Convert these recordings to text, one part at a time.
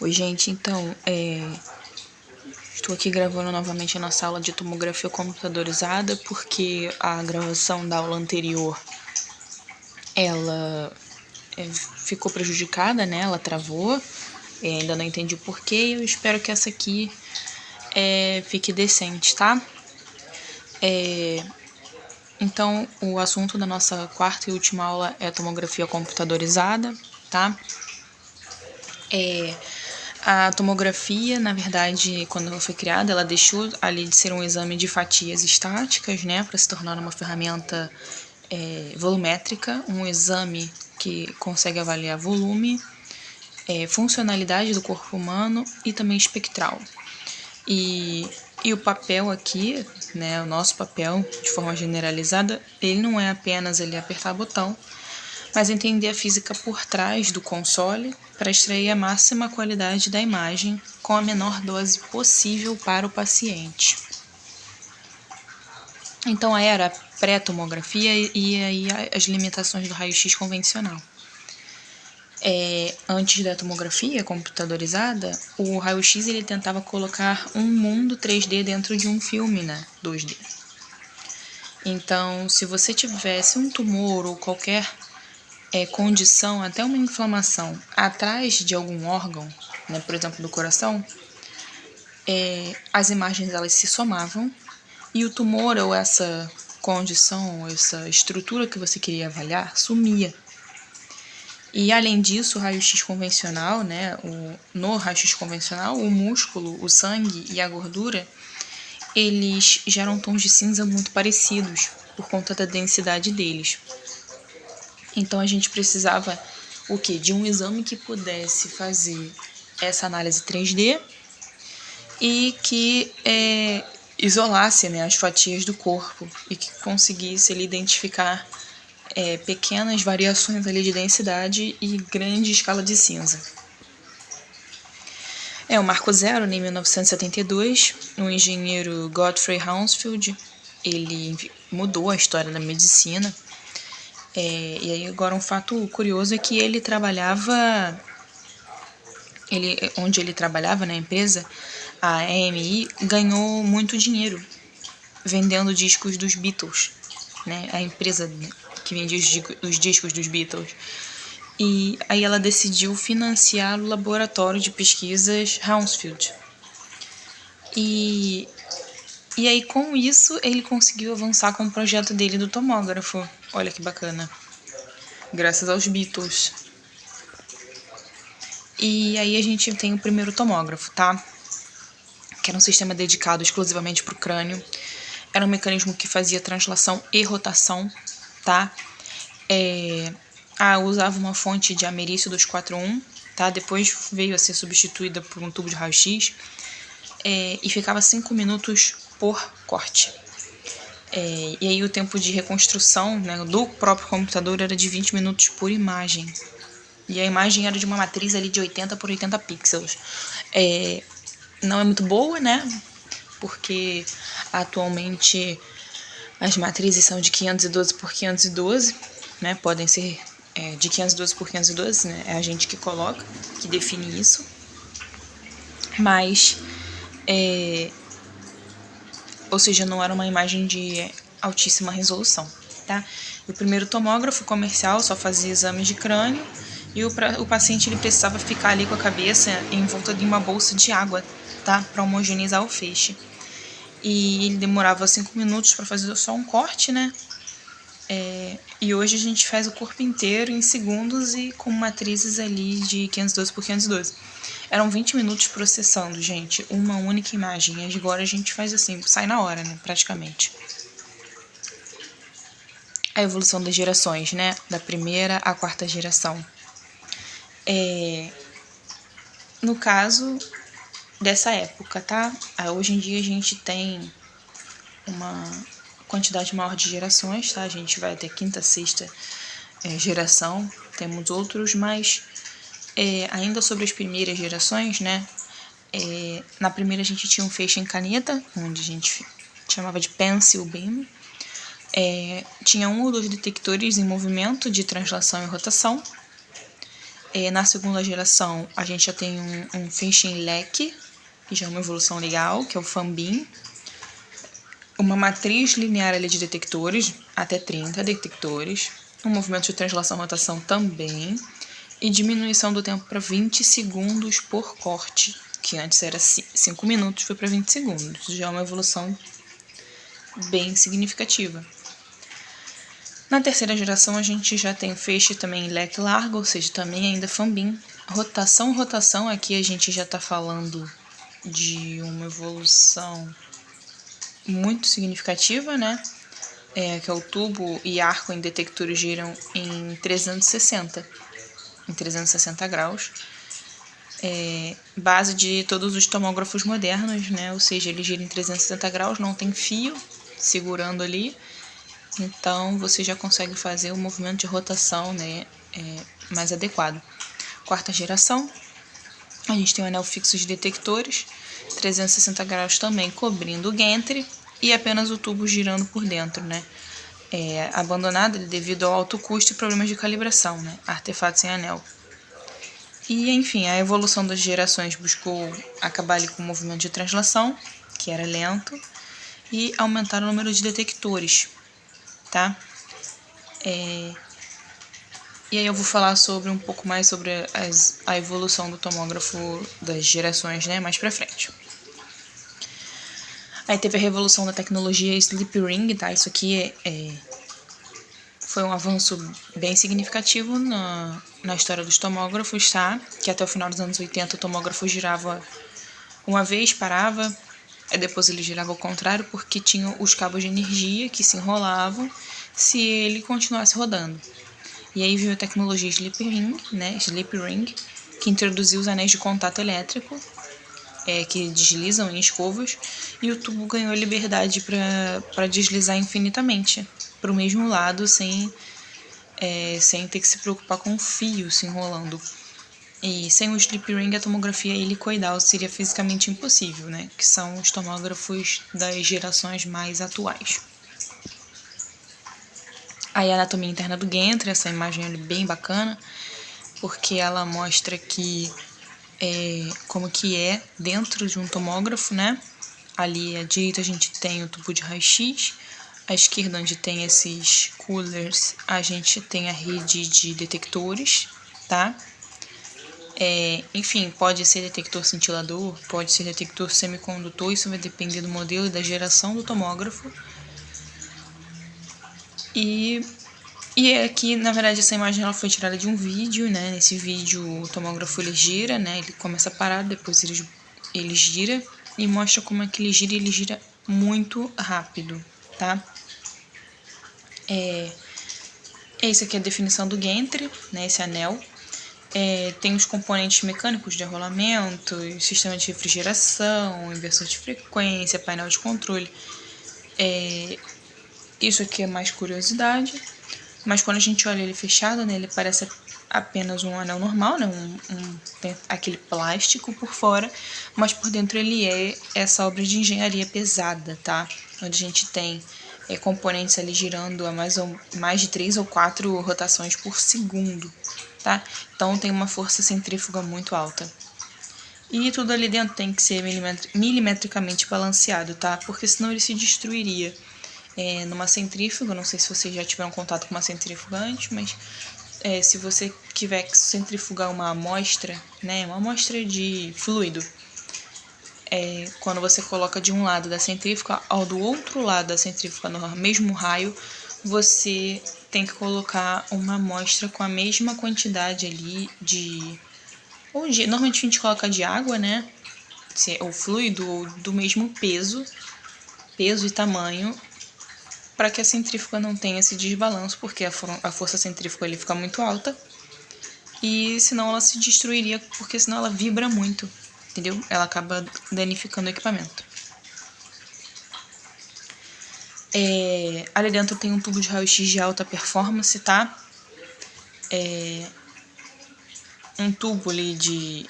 Oi, gente, então, estou aqui gravando novamente a nossa aula de tomografia computadorizada, porque a gravação da aula anterior, ela ficou prejudicada, né, ela travou, ainda não entendi o porquê, e eu espero que essa aqui fique decente, tá? Então, o assunto da nossa quarta e última aula é tomografia computadorizada, tá? A tomografia, na verdade, quando ela foi criada, ela deixou ali de ser um exame de fatias estáticas, né, para se tornar uma ferramenta volumétrica, um exame que consegue avaliar volume, funcionalidade do corpo humano e também espectral. E o papel aqui, né, o nosso papel, de forma generalizada, ele não é apenas ele apertar botão, mas entender a física por trás do console para extrair a máxima qualidade da imagem com a menor dose possível para o paciente. Então, era a pré-tomografia e aí as limitações do raio-x convencional. Antes da tomografia computadorizada, o raio-x ele tentava colocar um mundo 3D dentro de um filme, né, 2D. Então, se você tivesse um tumor ou qualquer condição, até uma inflamação atrás de algum órgão, né, por exemplo, do coração, as imagens elas se somavam e o tumor ou essa condição, ou essa estrutura que você queria avaliar, sumia. E além disso, o raio-x convencional, né, no raio-x convencional, o músculo, o sangue e a gordura, eles geram tons de cinza muito parecidos por conta da densidade deles. Então a gente precisava o quê? De um exame que pudesse fazer essa análise 3D e que isolasse, né, as fatias do corpo e que conseguisse ele identificar pequenas variações ali de densidade e grande escala de cinza. O marco zero, em 1972, o engenheiro Godfrey Hounsfield, ele mudou a história da medicina. E aí agora um fato curioso é que ele trabalhava, onde ele trabalhava na empresa, a EMI, ganhou muito dinheiro vendendo discos dos Beatles, né? A empresa que vendia os discos dos Beatles. E aí ela decidiu financiar o laboratório de pesquisas Hounsfield. E aí com isso ele conseguiu avançar com o projeto dele do tomógrafo. Olha que bacana. Graças aos Beatles. E aí a gente tem o primeiro tomógrafo, tá? Que era um sistema dedicado exclusivamente para o crânio. Era um mecanismo que fazia translação e rotação, tá? Usava uma fonte de ameriço 241, tá? Depois veio a ser substituída por um tubo de raio-x e ficava 5 minutos por corte. E aí o tempo de reconstrução, né, do próprio computador era de 20 minutos por imagem. E a imagem era de uma matriz ali de 80 por 80 pixels. Não é muito boa, né? Porque atualmente as matrizes são de 512 por 512, né? Podem ser de 512 por 512, né? É a gente que coloca, que define isso. Mas, ou seja, não era uma imagem de altíssima resolução, tá? O primeiro tomógrafo comercial só fazia exames de crânio e o paciente ele precisava ficar ali com a cabeça em volta de uma bolsa de água, tá? Para homogeneizar o feixe. E ele demorava 5 minutos para fazer só um corte, né? E hoje a gente faz o corpo inteiro em segundos e com matrizes ali de 512 por 512. Eram 20 minutos processando, gente, uma única imagem. E agora a gente faz assim, sai na hora, né? Praticamente. A evolução das gerações, né? Da primeira à quarta geração. No caso dessa época, tá? Hoje em dia a gente tem uma quantidade maior de gerações, tá? A gente vai até quinta, sexta geração. Temos outros, mas ainda sobre as primeiras gerações, né? Na primeira a gente tinha um feixe em caneta, onde a gente chamava de pencil beam. Tinha um ou dois detectores em movimento de translação e rotação. Na segunda geração, a gente já tem um finching leque, que já é uma evolução legal, que é o Fambin. Uma matriz linear ali de detectores, até 30 detectores. Um movimento de translação-rotação também. E diminuição do tempo para 20 segundos por corte, que antes era 5 minutos, foi para 20 segundos. Já é uma evolução bem significativa. Na terceira geração, a gente já tem feixe também leque largo, ou seja, também ainda Fambin. Rotação, aqui a gente já está falando de uma evolução muito significativa, né? Que é o tubo e arco em detectores giram em 360 graus. Base de todos os tomógrafos modernos, né? Ou seja, ele gira em 360 graus, não tem fio segurando ali. Então, você já consegue fazer o movimento de rotação, né, mais adequado. Quarta geração, a gente tem o anel fixo de detectores, 360 graus também cobrindo o gantry e apenas o tubo girando por dentro, né. Abandonado devido ao alto custo e problemas de calibração, né, artefato sem anel. E, enfim, a evolução das gerações buscou acabar ali com o movimento de translação, que era lento, e aumentar o número de detectores, tá? E aí eu vou falar um pouco mais sobre a evolução do tomógrafo das gerações, né, mais pra frente. Aí teve a revolução da tecnologia Sleep Ring, tá? Isso aqui foi um avanço bem significativo na história dos tomógrafos, tá? Que até o final dos anos 80 o tomógrafo girava uma vez, parava, aí depois ele girava ao contrário, porque tinha os cabos de energia que se enrolavam se ele continuasse rodando. E aí veio a tecnologia Sleep Ring, né? Sleep Ring, que introduziu os anéis de contato elétrico, que deslizam em escovas, e o tubo ganhou liberdade para deslizar infinitamente para o mesmo lado, sem ter que se preocupar com o fio se enrolando. E sem o Sleep Ring, a tomografia helicoidal seria fisicamente impossível, né? Que são os tomógrafos das gerações mais atuais. Aí a anatomia interna do gantry, essa imagem é bem bacana, porque ela mostra que como que é dentro de um tomógrafo, né? Ali à direita a gente tem o tubo de raio-x, à esquerda onde tem esses coolers a gente tem a rede de detectores, tá? Enfim, pode ser detector cintilador, pode ser detector semicondutor, isso vai depender do modelo e da geração do tomógrafo. E aqui, na verdade, essa imagem ela foi tirada de um vídeo, né? Nesse vídeo o tomógrafo ele gira, né? Ele começa parado, depois ele gira e mostra como é que ele gira, e ele gira muito rápido, tá? Essa aqui é a definição do gantry, né? Esse anel. Tem os componentes mecânicos de rolamento, sistema de refrigeração, inversor de frequência, painel de controle. Isso aqui é mais curiosidade, mas quando a gente olha ele fechado, né, ele parece apenas um anel normal, né, tem aquele plástico por fora, mas por dentro ele é essa obra de engenharia pesada, tá? Onde a gente tem componentes ali girando a mais de 3 ou 4 rotações por segundo, tá? Então tem uma força centrífuga muito alta. E tudo ali dentro tem que ser milimetricamente balanceado, tá? Porque senão ele se destruiria. Numa centrífuga, não sei se vocês já tiveram contato com uma centrífuga antes, mas se você tiver que centrifugar uma amostra, né, uma amostra de fluido, quando você coloca de um lado da centrífuga ao do outro lado da centrífuga no mesmo raio, você tem que colocar uma amostra com a mesma quantidade ali normalmente a gente coloca de água, né, ou fluido, ou do mesmo peso e tamanho, para que a centrífuga não tenha esse desbalanço, porque a força centrífuga ele fica muito alta, e senão ela se destruiria, porque senão ela vibra muito, entendeu? Ela acaba danificando o equipamento. Ali dentro tem um tubo de raio-x de alta performance, tá? Um tubo ali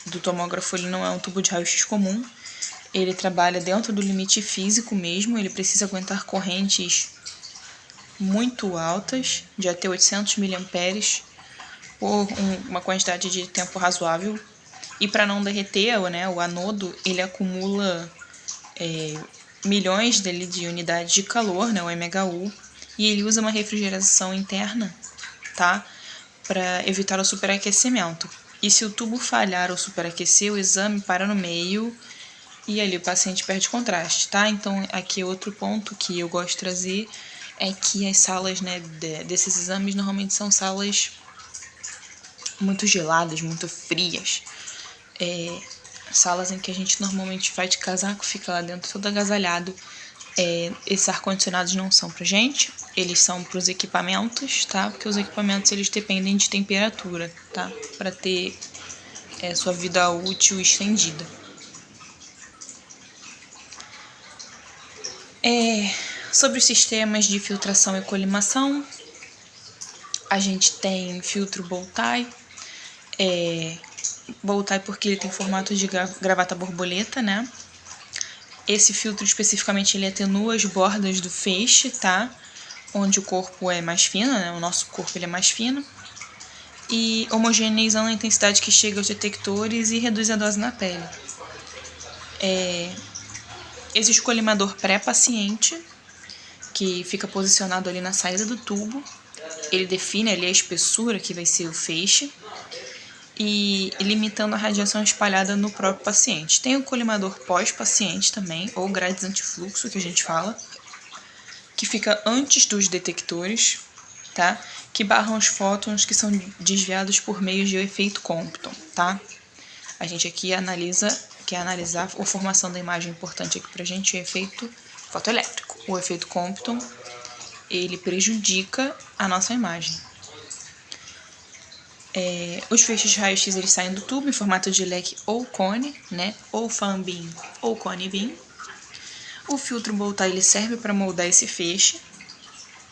do tomógrafo, ele não é um tubo de raio-x comum. Ele trabalha dentro do limite físico mesmo, ele precisa aguentar correntes muito altas, de até 800 mA, por uma quantidade de tempo razoável. E para não derreter, né, o anodo, ele acumula milhões de unidades de calor, né, o MHU, e ele usa uma refrigeração interna, tá, para evitar o superaquecimento. E se o tubo falhar ou superaquecer, o exame para no meio e ali o paciente perde contraste, tá? Então, aqui outro ponto que eu gosto de trazer é que as salas, né, desses exames normalmente são salas muito geladas, muito frias. Salas em que a gente normalmente vai de casaco, fica lá dentro todo agasalhado. Esses ar-condicionados não são pra gente, eles são pros equipamentos, tá? Porque os equipamentos, eles dependem de temperatura, tá? Pra ter sua vida útil estendida. Sobre os sistemas de filtração e colimação, a gente tem filtro Bow-Tie. Bow-Tie porque ele tem formato de gravata borboleta, né? Esse filtro especificamente ele atenua as bordas do feixe, tá? Onde o corpo é mais fino, né? O nosso corpo ele é mais fino. E homogeneizando a intensidade que chega aos detectores e reduz a dose na pele. Existe o colimador pré-paciente, que fica posicionado ali na saída do tubo. Ele define ali a espessura que vai ser o feixe e limitando a radiação espalhada no próprio paciente. Tem o colimador pós-paciente também, ou grades antifluxo, que a gente fala, que fica antes dos detectores, tá? Que barram os fótons que são desviados por meio de efeito Compton, tá? A gente aqui quer analisar a formação da imagem importante aqui pra gente, o efeito fotoelétrico. O efeito Compton, ele prejudica a nossa imagem. Os feixes de raio-x eles saem do tubo em formato de leque ou cone, né? Ou fan beam ou cone beam. O filtro Bow-Tie ele serve para moldar esse feixe,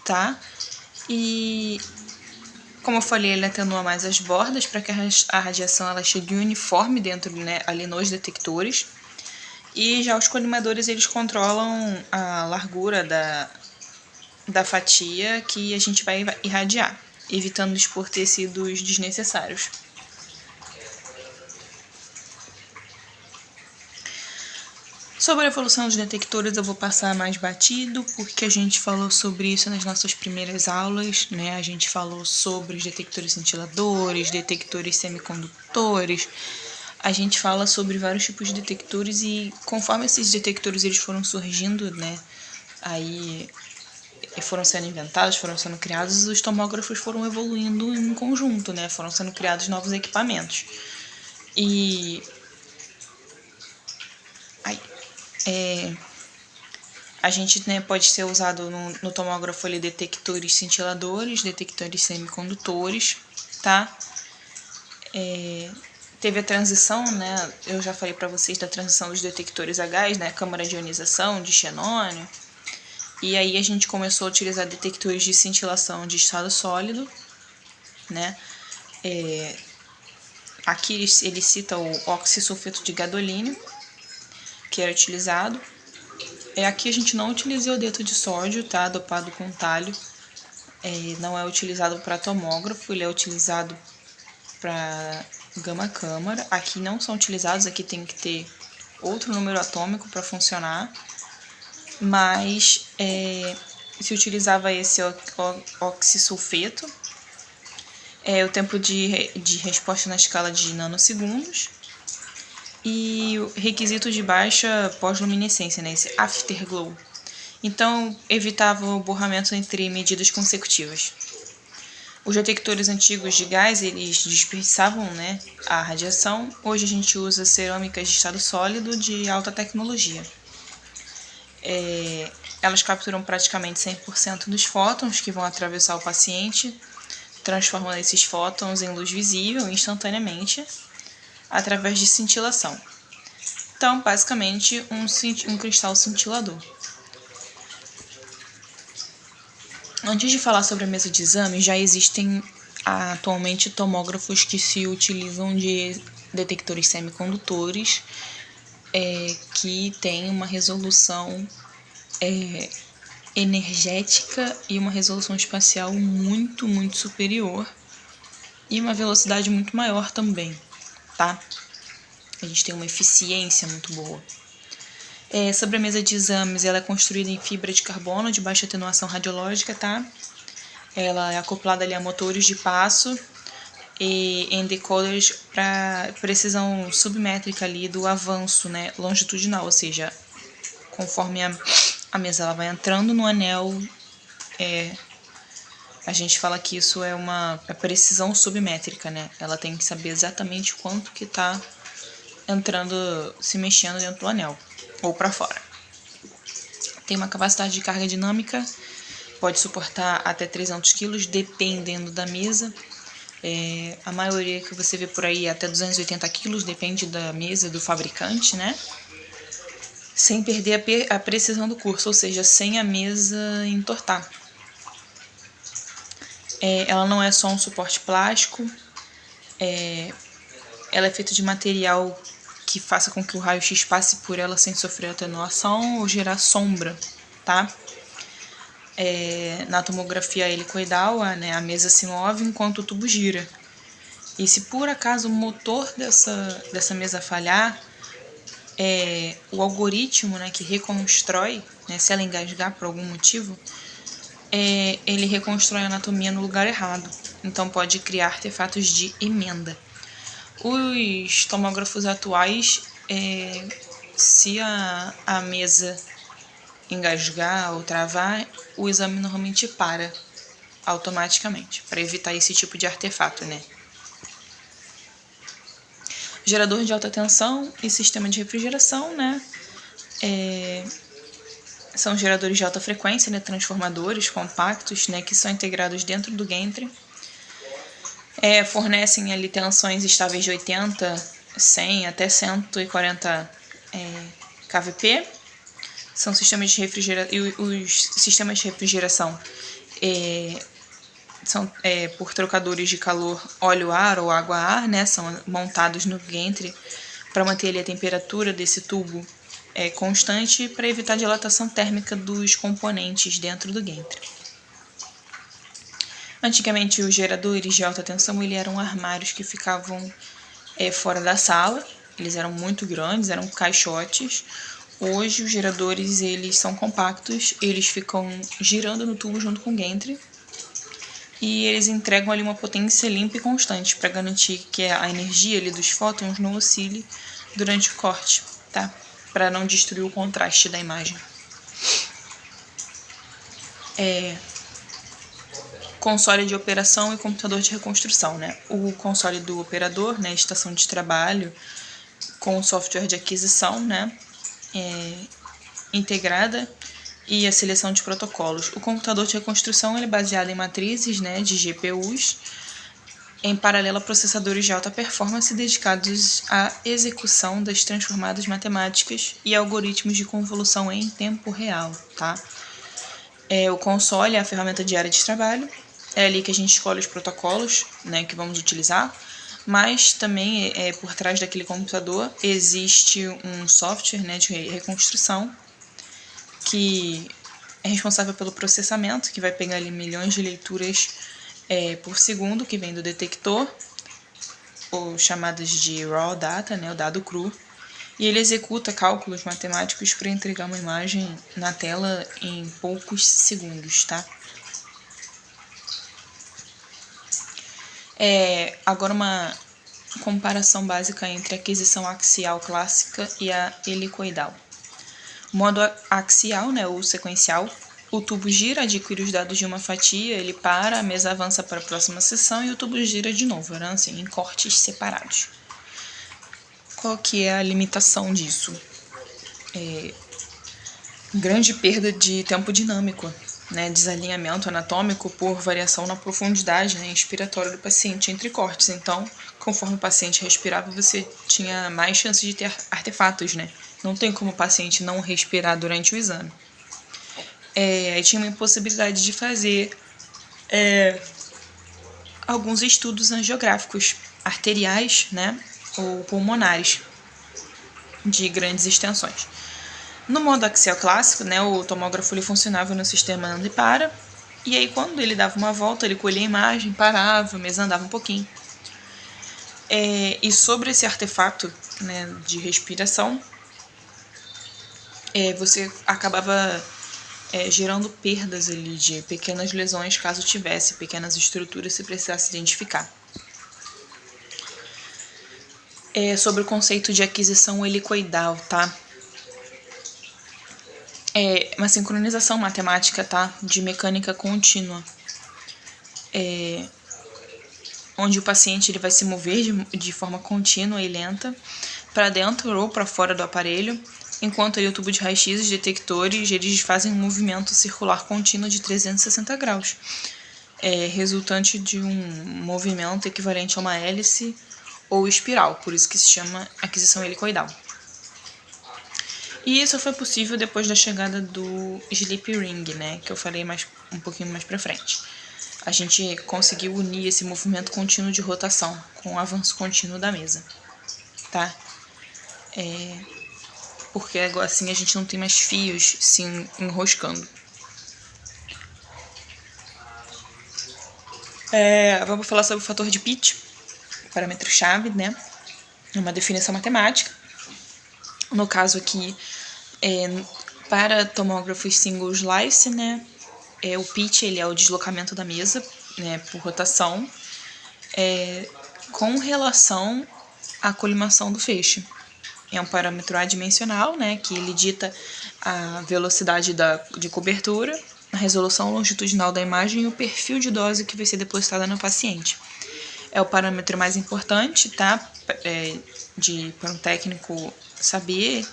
tá? E como eu falei, ele atenua mais as bordas para que a radiação ela chegue uniforme dentro, né, ali nos detectores. E já os colimadores eles controlam a largura da fatia que a gente vai irradiar, evitando expor tecidos desnecessários. Sobre a evolução dos detectores eu vou passar mais batido, porque a gente falou sobre isso nas nossas primeiras aulas, né? A gente falou sobre os detectores cintiladores, detectores semicondutores, a gente fala sobre vários tipos de detectores e conforme esses detectores eles foram surgindo, né? Aí foram sendo inventados, foram sendo criados, os tomógrafos foram evoluindo em conjunto, né? Foram sendo criados novos equipamentos. E a gente, né, pode ser usado no tomógrafo ali detectores cintiladores, detectores semicondutores, tá? Teve a transição, né? Eu já falei para vocês da transição dos detectores a gás, né? Câmara de ionização de xenônio. E aí a gente começou a utilizar detectores de cintilação de estado sólido, né? Aqui ele cita o oxisulfeto de gadolínio, que era utilizado. Aqui a gente não utiliza iodeto de sódio, tá? Dopado com talho. Não é utilizado para tomógrafo, ele é utilizado para gama câmara. Aqui não são utilizados, aqui tem que ter outro número atômico para funcionar. Mas se utilizava esse oxisulfeto. O tempo de resposta na escala de nanosegundos. E o requisito de baixa pós-luminescência, né? Esse afterglow. Então, evitava o borramento entre medidas consecutivas. Os detectores antigos de gás, eles dispersavam, né, a radiação. Hoje a gente usa cerâmicas de estado sólido de alta tecnologia. Elas capturam praticamente 100% dos fótons que vão atravessar o paciente, transformando esses fótons em luz visível instantaneamente, através de cintilação. Então, basicamente, um cristal cintilador. Antes de falar sobre a mesa de exame, já existem atualmente tomógrafos que se utilizam de detectores semicondutores que têm uma resolução energética e uma resolução espacial muito, muito superior, e uma velocidade muito maior também, tá? A gente tem uma eficiência muito boa. Sobre a mesa de exames, ela é construída em fibra de carbono de baixa atenuação radiológica, tá? Ela é acoplada ali a motores de passo e em decoders para precisão submétrica ali do avanço, né, longitudinal, ou seja, conforme a mesa ela vai entrando no anel, a gente fala que isso é uma precisão submétrica, né? Ela tem que saber exatamente quanto que tá entrando, se mexendo dentro do anel ou para fora. Tem uma capacidade de carga dinâmica, pode suportar até 300 kg, dependendo da mesa. A maioria que você vê por aí até 280 kg, depende da mesa, do fabricante, né? Sem perder a precisão do curso, ou seja, sem a mesa entortar. Ela não é só um suporte plástico, ela é feita de material que faça com que o raio-x passe por ela sem sofrer atenuação ou gerar sombra, tá? Na tomografia helicoidal, né, a mesa se move enquanto o tubo gira. E se por acaso o motor dessa mesa falhar, o algoritmo, né, que reconstrói, né, se ela engasgar por algum motivo, ele reconstrói a anatomia no lugar errado. Então pode criar artefatos de emenda. Os tomógrafos atuais, se a mesa engasgar ou travar, o exame normalmente para automaticamente, para evitar esse tipo de artefato, né? Gerador de alta tensão e sistema de refrigeração, né? São geradores de alta frequência, né? Transformadores compactos, né? Que são integrados dentro do gantry. Fornecem ali tensões estáveis de 80, 100 até 140 kVp. São sistemas de refrigeração. E os sistemas de refrigeração são por trocadores de calor óleo-ar ou água-ar, né? São montados no gantry para manter ali a temperatura desse tubo constante para evitar a dilatação térmica dos componentes dentro do gantry. Antigamente, os geradores de alta tensão eram armários que ficavam fora da sala. Eles eram muito grandes, eram caixotes. Hoje, os geradores eles são compactos, eles ficam girando no tubo junto com o gantry. E eles entregam ali uma potência limpa e constante para garantir que a energia ali dos fótons não oscile durante o corte, tá? Para não destruir o contraste da imagem. Console de operação e computador de reconstrução, né? O console do operador, né? Estação de trabalho com software de aquisição, né? Integrada e a seleção de protocolos. O computador de reconstrução ele é baseado em matrizes, né? De GPUs, em paralelo a processadores de alta performance dedicados à execução das transformadas matemáticas e algoritmos de convolução em tempo real, tá? O console é a ferramenta diária de trabalho. É ali que a gente escolhe os protocolos, né, que vamos utilizar, mas também por trás daquele computador existe um software, né, de reconstrução que é responsável pelo processamento, que vai pegar ali milhões de leituras por segundo que vem do detector, ou chamadas de raw data, né, o dado cru, e ele executa cálculos matemáticos para entregar uma imagem na tela em poucos segundos, tá? Agora uma comparação básica entre a aquisição axial clássica e a helicoidal. Modo axial, né, ou sequencial, o tubo gira, adquire os dados de uma fatia, ele para, a mesa avança para a próxima seção e o tubo gira de novo, né, assim, em cortes separados. Qual que é a limitação disso? Grande perda de tempo dinâmico, né, desalinhamento anatômico por variação na profundidade, né, inspiratória do paciente entre cortes. Então, conforme o paciente respirava, você tinha mais chances de ter artefatos, né? Não tem como o paciente não respirar durante o exame. Tinha uma impossibilidade de fazer alguns estudos angiográficos arteriais, né, ou pulmonares de grandes extensões. No modo axial clássico, né, o tomógrafo ele funcionava no sistema anda e para, e aí quando ele dava uma volta, ele colhia a imagem, parava, a mesa andava um pouquinho. E sobre esse artefato, né, de respiração, você acabava gerando perdas ali de pequenas lesões, caso tivesse pequenas estruturas, se precisasse identificar. Sobre o conceito de aquisição helicoidal, tá? É uma sincronização matemática, tá? De mecânica contínua. Onde o paciente ele vai se mover de forma contínua e lenta para dentro ou para fora do aparelho, enquanto ali o tubo de raio-x e os detectores eles fazem um movimento circular contínuo de 360 graus, resultante de um movimento equivalente a uma hélice ou espiral, por isso que se chama aquisição helicoidal. E isso foi possível depois da chegada do Sleep Ring, né, que eu falei um pouquinho mais para frente. A gente conseguiu unir esse movimento contínuo de rotação com o avanço contínuo da mesa, tá? Porque agora assim a gente não tem mais fios se enroscando. Vamos falar sobre o fator de pitch, parâmetro-chave, né? Uma definição matemática. No caso aqui, para tomógrafos single slice, né? O pitch ele é o deslocamento da mesa, né, por rotação, com relação à colimação do feixe. É um parâmetro adimensional, né, que ele dita a velocidade de cobertura, a resolução longitudinal da imagem e o perfil de dose que vai ser depositada no paciente. É o parâmetro mais importante, tá? Para um técnico saber,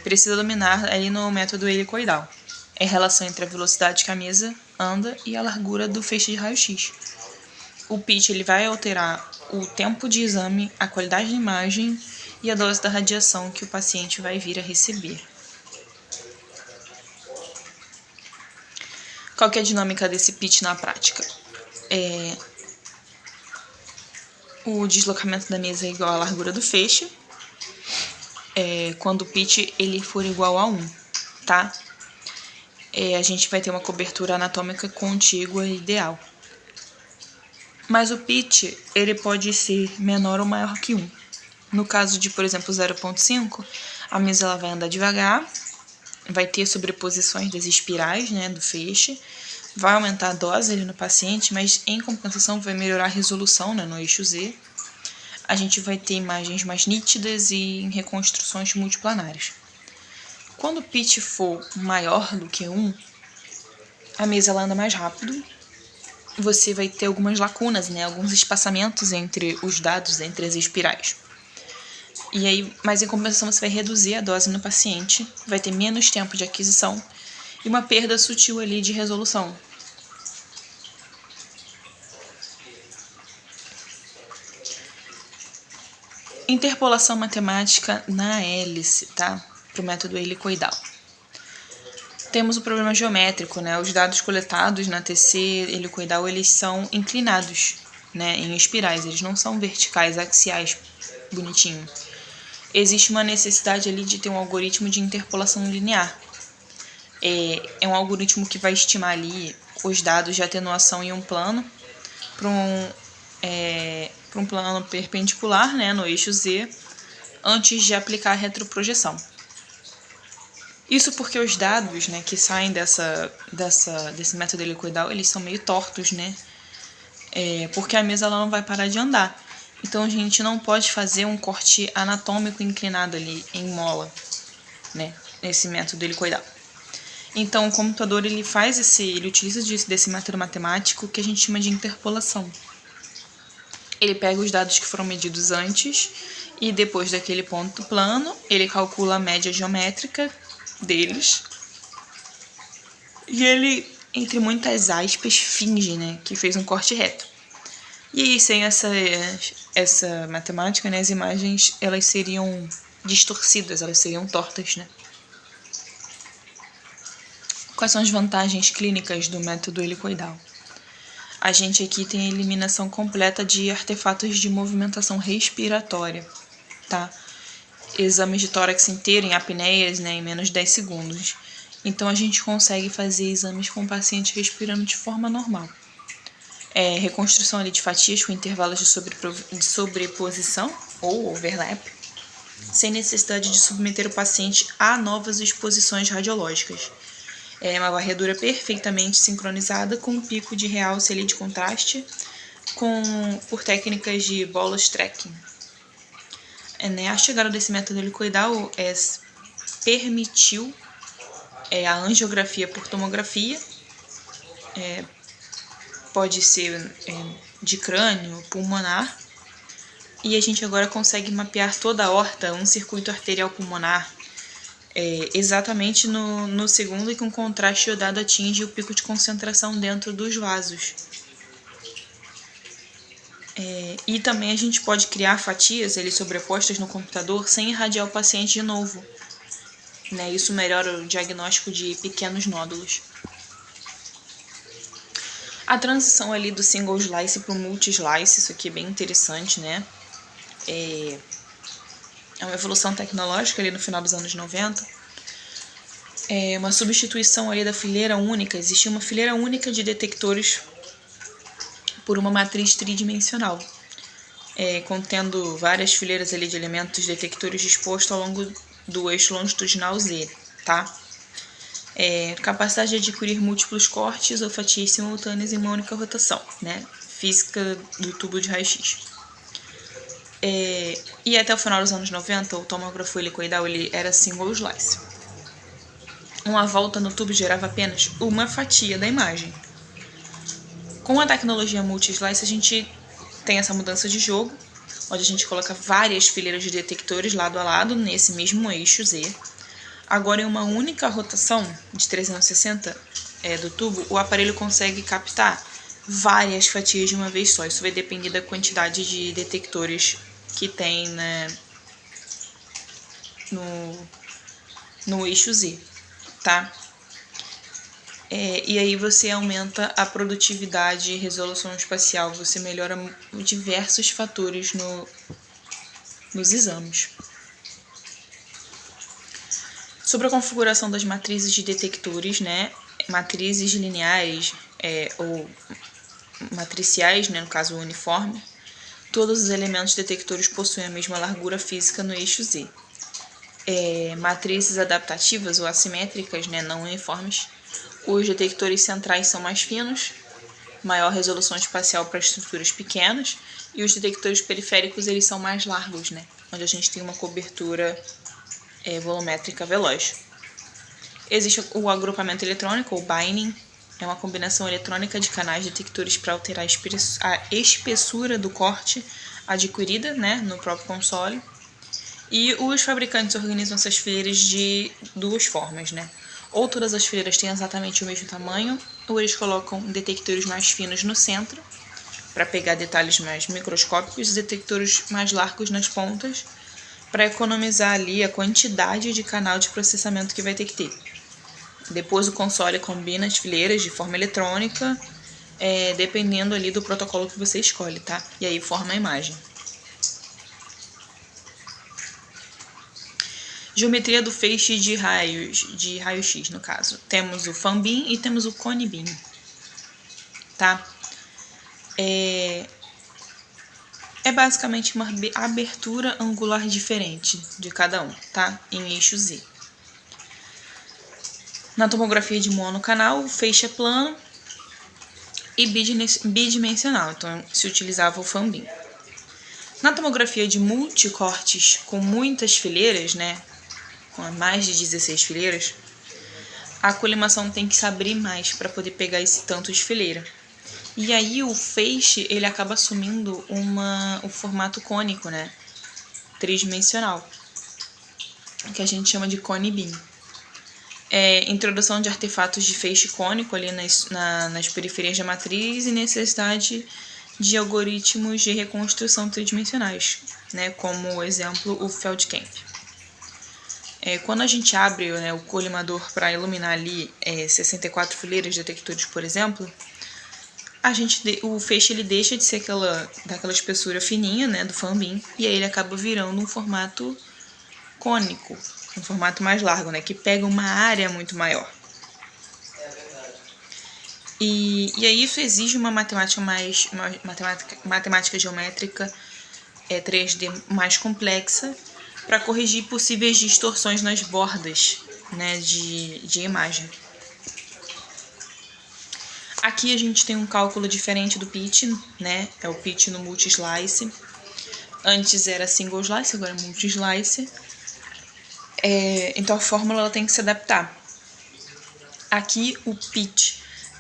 precisa dominar ali no método helicoidal. É a relação entre a velocidade que a mesa anda e a largura do feixe de raio-x. O pitch ele vai alterar o tempo de exame, a qualidade da imagem e a dose da radiação que o paciente vai vir a receber. Qual que é a dinâmica desse pitch na prática? O deslocamento da mesa é igual à largura do feixe, quando o pitch ele for igual a 1, tá? A gente vai ter uma cobertura anatômica contígua e ideal. Mas o pitch ele pode ser menor ou maior que 1. No caso de, por exemplo, 0,5, a mesa ela vai andar devagar, vai ter sobreposições das espirais, né, do feixe, vai aumentar a dose ali no paciente, mas em compensação vai melhorar a resolução, né, no eixo Z. A gente vai ter imagens mais nítidas e em reconstruções multiplanares. Quando o pitch for maior do que 1, a mesa ela anda mais rápido, você vai ter algumas lacunas, né, alguns espaçamentos entre os dados, entre as espirais. E aí, mas em compensação você vai reduzir a dose no paciente, vai ter menos tempo de aquisição e uma perda sutil ali de resolução. Interpolação matemática na hélice, tá? Para o método helicoidal. Temos o problema geométrico, né? Os dados coletados na TC helicoidal, eles são inclinados, né? Em espirais, eles não são verticais, axiais, bonitinho. Existe uma necessidade ali de ter um algoritmo de interpolação linear. É um algoritmo que vai estimar ali os dados de atenuação em um plano para um plano perpendicular, né, no eixo Z, antes de aplicar a retroprojeção. Isso porque os dados, né, que saem desse método helicoidal, eles são meio tortos, né? Porque a mesa ela não vai parar de andar. Então a gente não pode fazer um corte anatômico inclinado ali em mola, né, nesse método helicoidal. Então o computador ele utiliza desse método matemático que a gente chama de interpolação. Ele pega os dados que foram medidos antes e depois daquele ponto plano, ele calcula a média geométrica deles e ele, entre muitas aspas, finge, né, que fez um corte reto. E aí, sem essa matemática, né, as imagens elas seriam distorcidas, elas seriam tortas, né? Quais são as vantagens clínicas do método helicoidal? A gente aqui tem a eliminação completa de artefatos de movimentação respiratória, tá? Exames de tórax inteiro em apneias, né, em menos de 10 segundos. Então a gente consegue fazer exames com o paciente respirando de forma normal. reconstrução ali de fatias com intervalos de sobreposição ou overlap, sem necessidade de submeter o paciente a novas exposições radiológicas. É uma varredura perfeitamente sincronizada com um pico de realce ali de contraste por técnicas de bolus tracking. A chegada desse método helicoidal permitiu a angiografia por tomografia, pode ser de crânio, pulmonar, e a gente agora consegue mapear toda a aorta, um circuito arterial pulmonar, exatamente no segundo em que um contraste iodado atinge o pico de concentração dentro dos vasos. E também a gente pode criar fatias sobrepostas no computador sem irradiar o paciente de novo. Isso melhora o diagnóstico de pequenos nódulos. A transição ali do single slice para o multi-slice, isso aqui é bem interessante, né? É uma evolução tecnológica ali no final dos anos 90. Uma substituição ali da fileira única. Existia uma fileira única de detectores por uma matriz tridimensional, contendo várias fileiras ali de elementos detectores dispostos ao longo do eixo longitudinal Z, tá? Capacidade de adquirir múltiplos cortes ou fatias simultâneas em uma única rotação, né? Física do tubo de raio-x. E até o final dos anos 90, o tomógrafo helicoidal era single slice. Uma volta no tubo gerava apenas uma fatia da imagem. Com a tecnologia multi-slice, a gente tem essa mudança de jogo, onde a gente coloca várias fileiras de detectores lado a lado nesse mesmo eixo Z. Agora, em uma única rotação de 360 do tubo, o aparelho consegue captar várias fatias de uma vez só. Isso vai depender da quantidade de detectores que tem, né, no eixo Z, tá? E aí você aumenta a produtividade e resolução espacial, você melhora diversos fatores nos exames. Sobre a configuração das matrizes de detectores, né, matrizes lineares ou matriciais, né, no caso uniforme, todos os elementos detectores possuem a mesma largura física no eixo Z. Matrizes adaptativas ou assimétricas, né, não uniformes, os detectores centrais são mais finos, maior resolução espacial para estruturas pequenas, e os detectores periféricos eles são mais largos, né, onde a gente tem uma cobertura volumétrica veloz. Existe o agrupamento eletrônico, ou binding, é uma combinação eletrônica de canais detectores para alterar a espessura do corte adquirida, né, no próprio console. E os fabricantes organizam essas fileiras de duas formas, né? Ou todas as fileiras têm exatamente o mesmo tamanho, ou eles colocam detectores mais finos no centro, para pegar detalhes mais microscópicos, e detectores mais largos nas pontas, para economizar ali a quantidade de canal de processamento que vai ter que ter. Depois o console combina as fileiras de forma eletrônica, dependendo ali do protocolo que você escolhe, tá? E aí forma a imagem. Geometria do feixe de raio-x, no caso. Temos o fan beam e temos o cone beam, tá? É basicamente uma abertura angular diferente de cada um, tá? Em eixo Z. Na tomografia de monocanal, o feixe é plano e bidimensional, então se utilizava o fan beam. Na tomografia de multicortes com muitas fileiras, né, com mais de 16 fileiras, a colimação tem que se abrir mais para poder pegar esse tanto de fileira. E aí o feixe ele acaba assumindo o formato cônico, né, tridimensional, que a gente chama de cone beam. Introdução de artefatos de feixe cônico ali nas periferias da matriz e necessidade de algoritmos de reconstrução tridimensionais, né, como exemplo o Feldkamp. Quando a gente abre, né, o colimador para iluminar ali 64 fileiras de detectores, por exemplo, o feixe ele deixa de ser daquela espessura fininha, né, do fan beam, e aí ele acaba virando um formato cônico, um formato mais largo, né, que pega uma área muito maior. E aí isso exige uma matemática geométrica 3D mais complexa para corrigir possíveis distorções nas bordas, né, de imagem. Aqui a gente tem um cálculo diferente do pitch, né? É o pitch no multi-slice. Antes era single slice, agora é multi-slice. Então a fórmula ela tem que se adaptar. Aqui o pitch,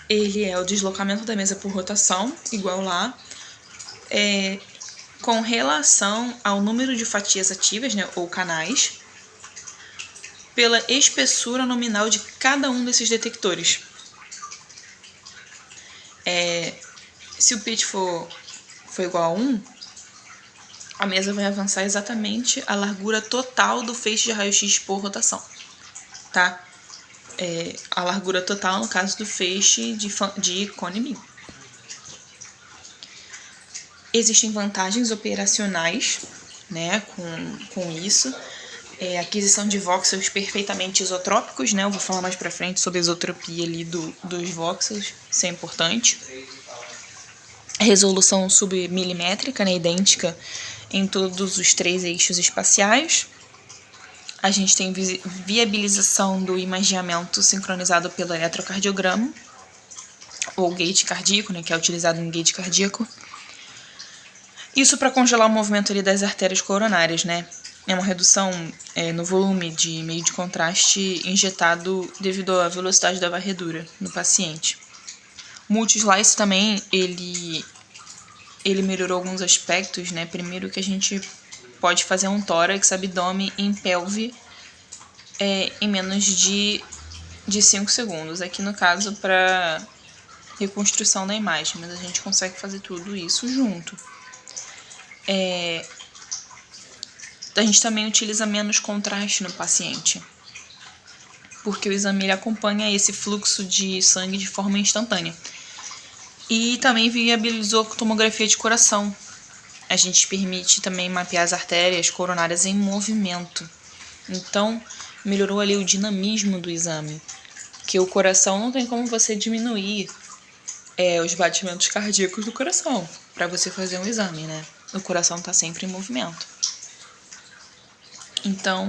ele é o deslocamento da mesa por rotação, igual lá, com relação ao número de fatias ativas, né, ou canais, pela espessura nominal de cada um desses detectores. Se o pitch for igual a 1, a mesa vai avançar exatamente a largura total do feixe de raio-x por rotação, tá? A largura total no caso do feixe de cone beam. Existem vantagens operacionais, né, com isso. Aquisição de voxels perfeitamente isotrópicos, né? Eu vou falar mais pra frente sobre a isotropia ali dos voxels, isso é importante. Resolução submilimétrica, né, idêntica em todos os 3 eixos espaciais. A gente tem viabilização do imageamento sincronizado pelo eletrocardiograma, ou gate cardíaco, né, que é utilizado em gate cardíaco. Isso para congelar o movimento ali das artérias coronárias, né? É uma redução no volume de meio de contraste injetado devido à velocidade da varredura no paciente. O multi-slice também, ele melhorou alguns aspectos, né? Primeiro que a gente pode fazer um tórax, abdômen em pelve em menos de 5 segundos. Aqui no caso para reconstrução da imagem, mas a gente consegue fazer tudo isso junto. A gente também utiliza menos contraste no paciente, porque o exame ele acompanha esse fluxo de sangue de forma instantânea. E também viabilizou a tomografia de coração. A gente permite também mapear as artérias coronárias em movimento. Então, melhorou ali o dinamismo do exame, que o coração não tem como você diminuir os batimentos cardíacos do coração para você fazer um exame, né? O coração está sempre em movimento. Então,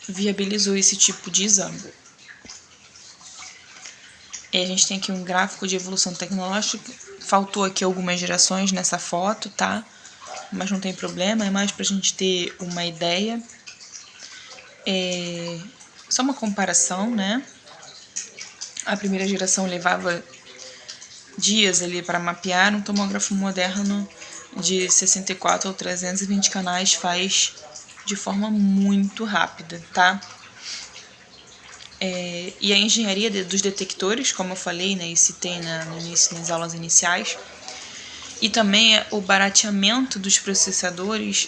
viabilizou esse tipo de exame. E a gente tem aqui um gráfico de evolução tecnológica. Faltou aqui algumas gerações nessa foto, tá? Mas não tem problema, é mais pra gente ter uma ideia. Só uma comparação, né? A primeira geração levava dias ali para mapear, um tomógrafo moderno de 64 ou 320 canais faz de forma muito rápida, tá? E a engenharia dos detectores, como eu falei, né, e citei no início, nas aulas iniciais, e também o barateamento dos processadores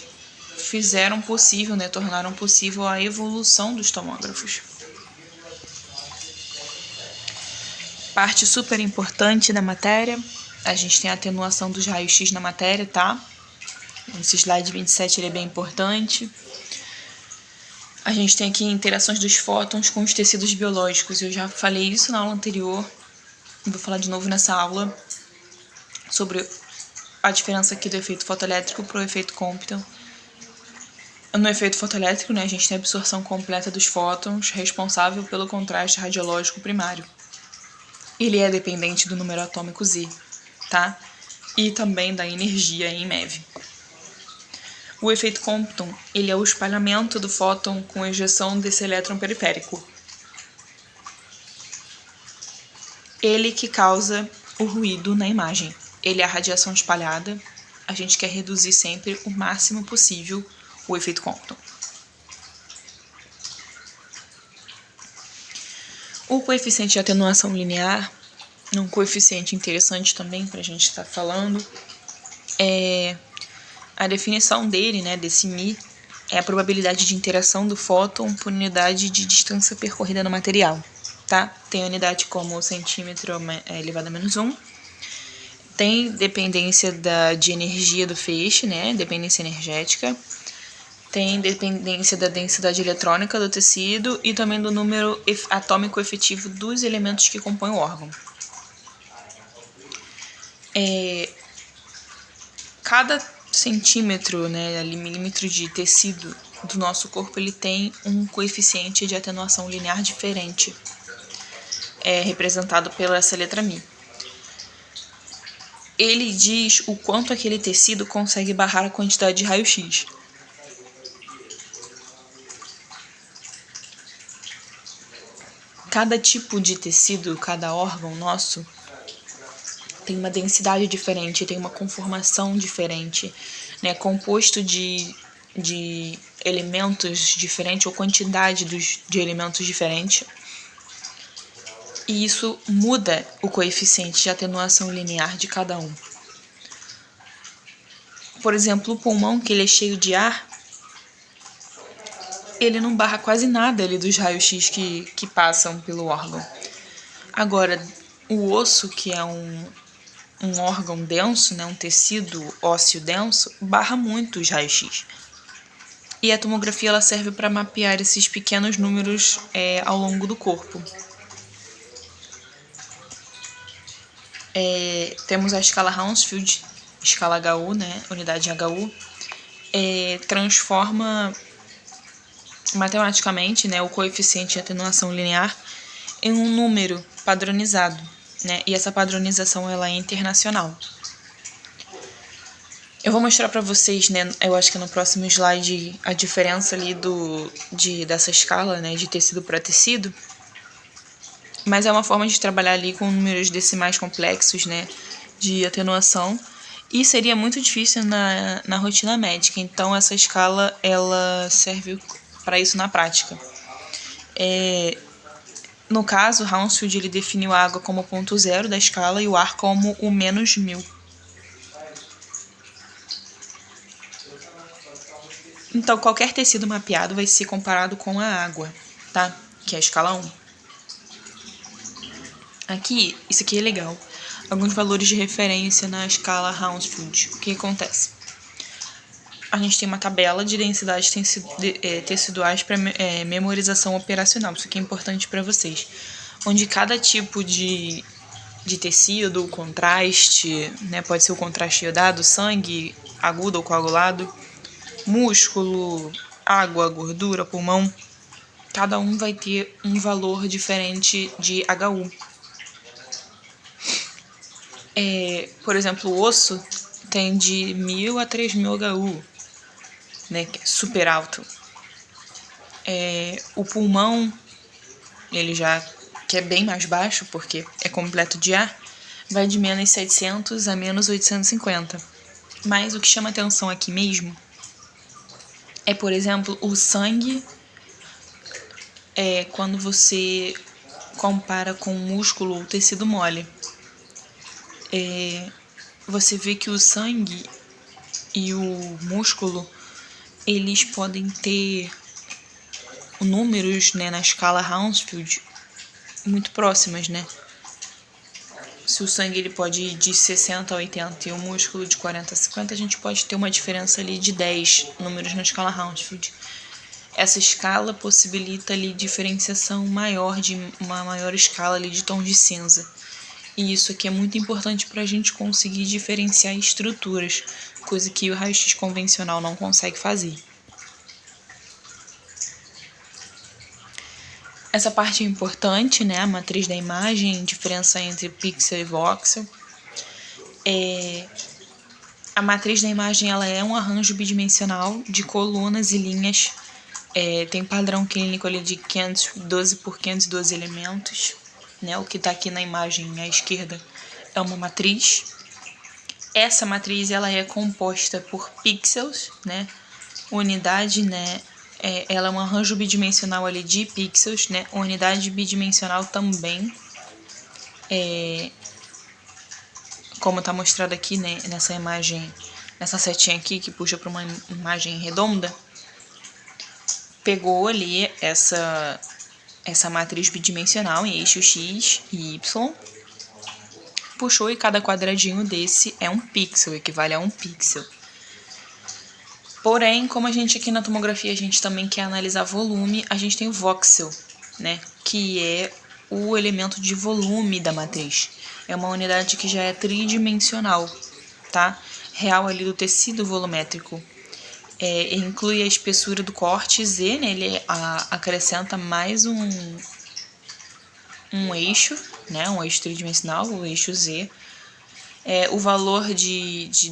fizeram possível, né, tornaram possível a evolução dos tomógrafos. Parte super importante da matéria, a gente tem a atenuação dos raios-x na matéria, tá? Esse slide 27 ele é bem importante. A gente tem aqui interações dos fótons com os tecidos biológicos. Eu já falei isso na aula anterior, vou falar de novo nessa aula, sobre a diferença aqui do efeito fotoelétrico para o efeito Compton. No efeito fotoelétrico, né, a gente tem a absorção completa dos fótons, responsável pelo contraste radiológico primário. Ele é dependente do número atômico Z, tá? E também da energia em MeV. O efeito Compton, ele é o espalhamento do fóton com ejeção desse elétron periférico. Ele que causa o ruído na imagem. Ele é a radiação espalhada. A gente quer reduzir sempre o máximo possível o efeito Compton. O coeficiente de atenuação linear, um coeficiente interessante também para a gente estar falando, a definição dele, né, desse μ, é a probabilidade de interação do fóton por unidade de distância percorrida no material, tá? Tem unidade como centímetro elevado a menos 1. Tem dependência de energia do feixe, né, dependência energética. Tem dependência da densidade eletrônica do tecido e também do número atômico efetivo dos elementos que compõem o órgão. Cada centímetro, né, milímetro de tecido do nosso corpo, ele tem um coeficiente de atenuação linear diferente, representado pela essa letra μ. Ele diz o quanto aquele tecido consegue barrar a quantidade de raio-x. Cada tipo de tecido, cada órgão nosso, tem uma densidade diferente, tem uma conformação diferente, né? Composto de elementos diferentes ou quantidade de elementos diferentes. E isso muda o coeficiente de atenuação linear de cada um. Por exemplo, o pulmão, que ele é cheio de ar, ele não barra quase nada ali dos raios-x que passam pelo órgão. Agora, o osso, que é um órgão denso, né, um tecido ósseo denso, barra muito os raios-x. E a tomografia ela serve para mapear esses pequenos números ao longo do corpo. Temos a escala Hounsfield, escala HU, né, unidade HU, transforma matematicamente, né, o coeficiente de atenuação linear em um número padronizado, né, e essa padronização ela é internacional. Eu vou mostrar para vocês, né, eu acho que no próximo slide, a diferença ali dessa escala, né, de tecido para tecido, mas é uma forma de trabalhar ali com números decimais complexos, né, de atenuação, e seria muito difícil na rotina médica. Então essa escala ela serve para isso na prática. No caso, Hounsfield ele definiu a água como ponto zero da escala e o ar como o menos 1000. Então qualquer tecido mapeado vai ser comparado com a água, tá? Que é a escala 1. Aqui, isso aqui é legal. Alguns valores de referência na escala Hounsfield. O que acontece? A gente tem uma tabela de densidades teciduais para memorização operacional. Isso aqui é importante para vocês. Onde cada tipo de tecido, o contraste, né, pode ser o contraste iodado, sangue, agudo ou coagulado, músculo, água, gordura, pulmão, cada um vai ter um valor diferente de HU. Por exemplo, o osso tem de 1000 a 3000 HU, né, que é super alto. O pulmão, ele já que é bem mais baixo, porque é completo de ar, vai de menos 700 a menos 850. Mas o que chama atenção aqui mesmo é, por exemplo, o sangue, quando você compara com músculo ou tecido mole. Você vê que o sangue e o músculo, eles podem ter números, né, na escala Hounsfield muito próximas, né? Se o sangue ele pode ir de 60 a 80 e o músculo de 40 a 50, a gente pode ter uma diferença ali de 10 números na escala Hounsfield. Essa escala possibilita ali diferenciação maior, de uma maior escala ali de tons de cinza. E isso aqui é muito importante para a gente conseguir diferenciar estruturas, coisa que o raio-x convencional não consegue fazer. Essa parte é importante, né? A matriz da imagem, diferença entre pixel e voxel. A matriz da imagem ela é um arranjo bidimensional de colunas e linhas. Tem padrão clínico ali de 512 por 512 elementos. Né? O que está aqui na imagem à esquerda é uma matriz. Essa matriz ela é composta por pixels, né? Unidade, né? Ela é um arranjo bidimensional ali de pixels, né? Unidade bidimensional também, como está mostrado aqui, né? Nessa imagem, nessa setinha aqui que puxa para uma imagem redonda, pegou ali essa matriz bidimensional em eixo X e Y, puxou e cada quadradinho desse é um pixel, equivale a um pixel. Porém, como a gente aqui na tomografia a gente também quer analisar volume, a gente tem o voxel, né, que é o elemento de volume da matriz. É uma unidade que já é tridimensional, tá? Real ali do tecido volumétrico. Inclui a espessura do corte Z, né? Ele acrescenta mais um eixo, né? Um eixo tridimensional, o eixo Z. O valor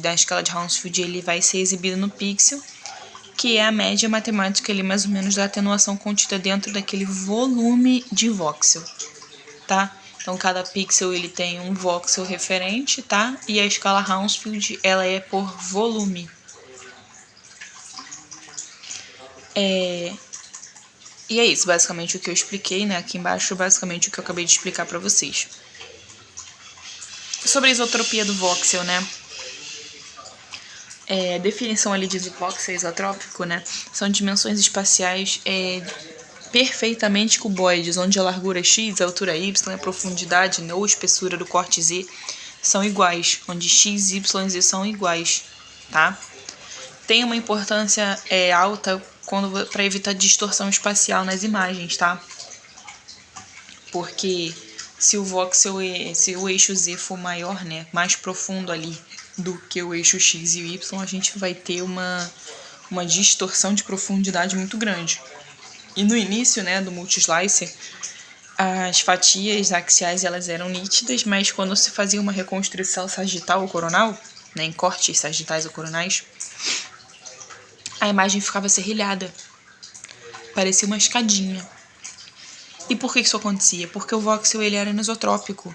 da escala de Hounsfield ele vai ser exibido no pixel, que é a média matemática ali, mais ou menos, da atenuação contida dentro daquele volume de voxel, tá? Então, cada pixel ele tem um voxel referente, tá? E a escala Hounsfield ela é por volume. E é isso, basicamente, o que eu expliquei, né? Aqui embaixo, basicamente, o que eu acabei de explicar para vocês. Sobre a isotropia do voxel, né? Definição ali de voxel isotrópico, né? São dimensões espaciais perfeitamente cuboides, onde a largura x, a altura y, a profundidade, né, ou espessura do corte z são iguais, onde x, y e z são iguais, tá? Tem uma importância alta para evitar distorção espacial nas imagens, tá? Porque se o voxel, se o eixo z for maior, né, mais profundo ali do que o eixo x e o y, a gente vai ter uma distorção de profundidade muito grande. E no início, né, do multislicer, as fatias axiais elas eram nítidas, mas quando se fazia uma reconstrução sagital ou coronal, né, em cortes sagitais ou coronais, a imagem ficava serrilhada, parecia uma escadinha. E por que isso acontecia? Porque o voxel ele era anisotrópico,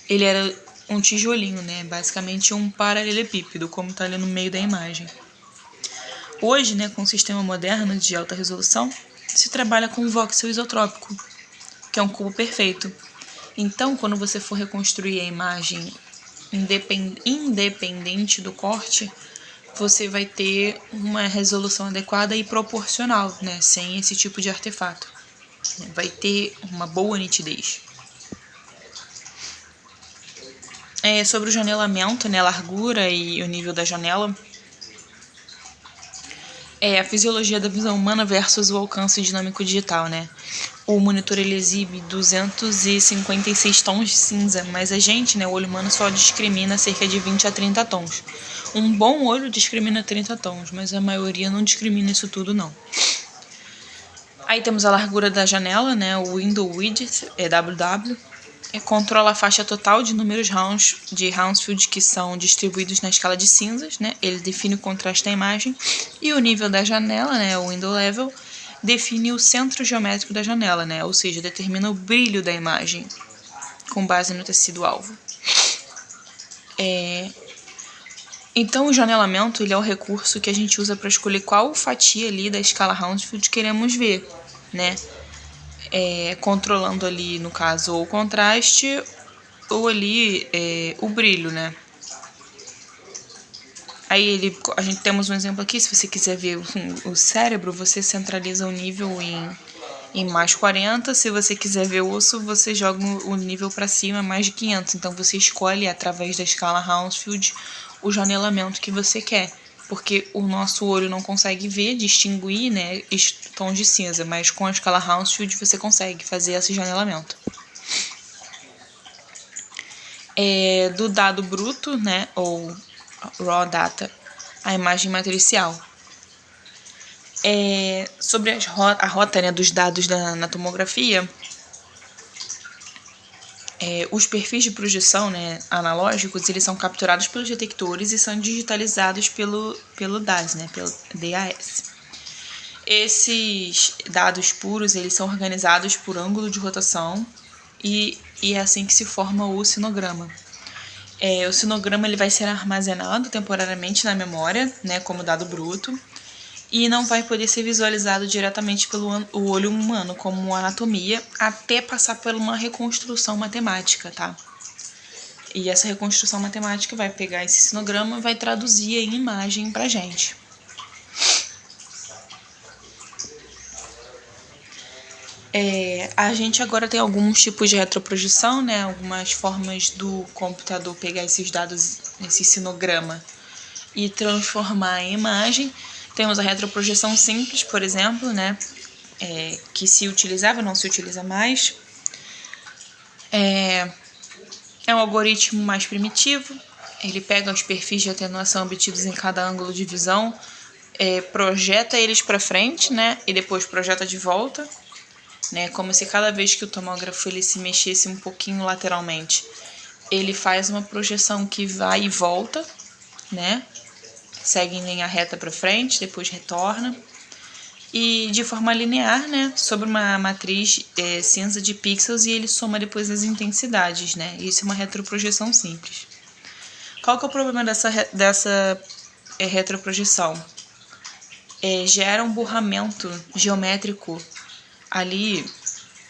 ele era um tijolinho, né, basicamente um paralelepípedo, como está ali no meio da imagem. Hoje, né, com o sistema moderno de alta resolução, se trabalha com o voxel isotrópico, que é um cubo perfeito. Então, quando você for reconstruir a imagem independente do corte, você vai ter uma resolução adequada e proporcional, né, sem esse tipo de artefato. Vai ter uma boa nitidez. Sobre o janelamento, né, a largura e o nível da janela, a fisiologia da visão humana versus o alcance dinâmico digital, né? O monitor ele exibe 256 tons de cinza, mas a gente, né, o olho humano só discrimina cerca de 20 a 30 tons. Um bom olho discrimina 30 tons, mas a maioria não discrimina isso tudo, não. Aí temos a largura da janela, né, o Window Width, WW, controla a faixa total de números de Hounsfield que são distribuídos na escala de cinzas, né? Ele define o contraste da imagem. E o nível da janela, né? O Window Level, define o centro geométrico da janela, né? Ou seja, determina o brilho da imagem com base no tecido-alvo. Então, o janelamento ele é o recurso que a gente usa para escolher qual fatia ali da escala Hounsfield queremos ver, né? Controlando ali, no caso, o contraste ou ali o brilho, né? Aí a gente temos um exemplo aqui, se você quiser ver o cérebro, você centraliza o nível em mais 40, se você quiser ver o osso, você joga o nível para cima, mais de 500. Então você escolhe, através da escala Hounsfield, o janelamento que você quer. Porque o nosso olho não consegue ver, distinguir, né, tons de cinza, mas com a escala Hounsfield você consegue fazer esse janelamento. Do dado bruto, né, ou raw data, a imagem matricial. Sobre a rota, né, dos dados na tomografia, os perfis de projeção, né, analógicos, eles são capturados pelos detectores e são digitalizados pelo DAS, né, pelo DAS. Esses dados puros, eles são organizados por ângulo de rotação e é assim que se forma o sinograma. O sinograma ele vai ser armazenado temporariamente na memória, né, como dado bruto, e não vai poder ser visualizado diretamente pelo olho humano, como anatomia, até passar por uma reconstrução matemática, tá? E essa reconstrução matemática vai pegar esse sinograma e vai traduzir em imagem pra gente. A gente agora tem alguns tipos de retroprojeção, né? Algumas formas do computador pegar esses dados, esse sinograma, e transformar em imagem. Temos a retroprojeção simples, por exemplo, né? Que se utilizava, não se utiliza mais. É um algoritmo mais primitivo. Ele pega os perfis de atenuação obtidos em cada ângulo de visão, projeta eles para frente, né, e depois projeta de volta, né, como se cada vez que o tomógrafo ele se mexesse um pouquinho lateralmente, ele faz uma projeção que vai e volta, né, segue em linha reta para frente, depois retorna, e de forma linear, né, sobre uma matriz cinza de pixels, e ele soma depois as intensidades, né, isso é uma retroprojeção simples. Qual que é o problema dessa retroprojeção? Gera um borramento geométrico ali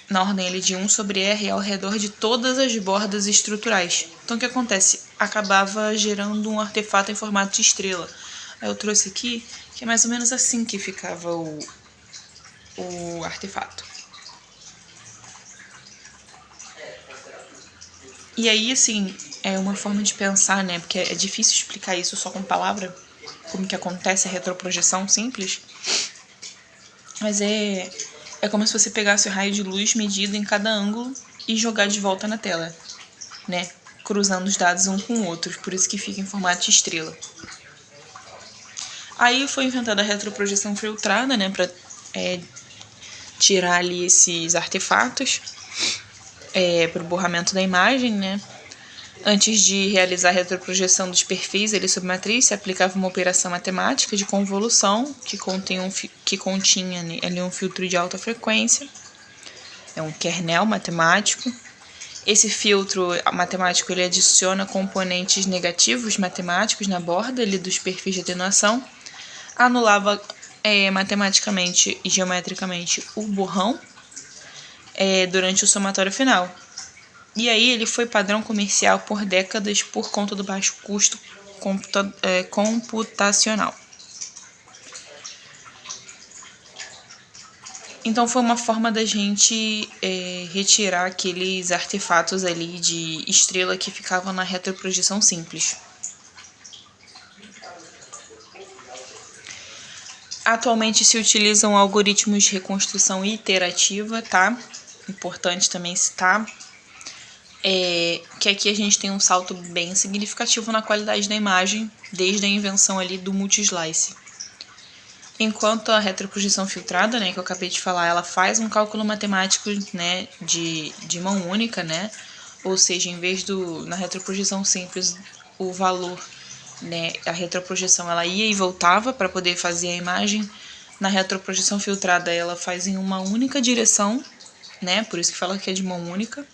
na ordem ali de 1 sobre R ao redor de todas as bordas estruturais. Então o que acontece? Acabava gerando um artefato em formato de estrela. Aí eu trouxe aqui, que é mais ou menos assim que ficava o artefato. E aí, assim, é uma forma de pensar, né? Porque é difícil explicar isso só com palavra, como que acontece a retroprojeção simples. Mas é como se você pegasse o raio de luz medido em cada ângulo e jogar de volta na tela, né? Cruzando os dados um com o outro, por isso que fica em formato de estrela. Aí foi inventada a retroprojeção filtrada, né? Pra tirar ali esses artefatos para o borramento da imagem, né? Antes de realizar a retroprojeção dos perfis ali sob matriz, se aplicava uma operação matemática de convolução que continha ali um filtro de alta frequência, é um kernel matemático. Esse filtro matemático ele adiciona componentes negativos matemáticos na borda ali dos perfis de atenuação, anulava matematicamente e geometricamente o borrão durante o somatório final. E aí ele foi padrão comercial por décadas por conta do baixo custo computacional. Então foi uma forma da gente retirar aqueles artefatos ali de estrela que ficavam na retroprojeção simples. Atualmente se utilizam algoritmos de reconstrução iterativa, tá? Importante também citar. Que aqui a gente tem um salto bem significativo na qualidade da imagem, desde a invenção ali do multislice. Enquanto a retroprojeção filtrada, né, que eu acabei de falar, ela faz um cálculo matemático, né, de mão única, né, ou seja, em vez na retroprojeção simples, o valor, né, a retroprojeção ela ia e voltava para poder fazer a imagem. Na retroprojeção filtrada, ela faz em uma única direção, né, por isso que fala que é de mão única.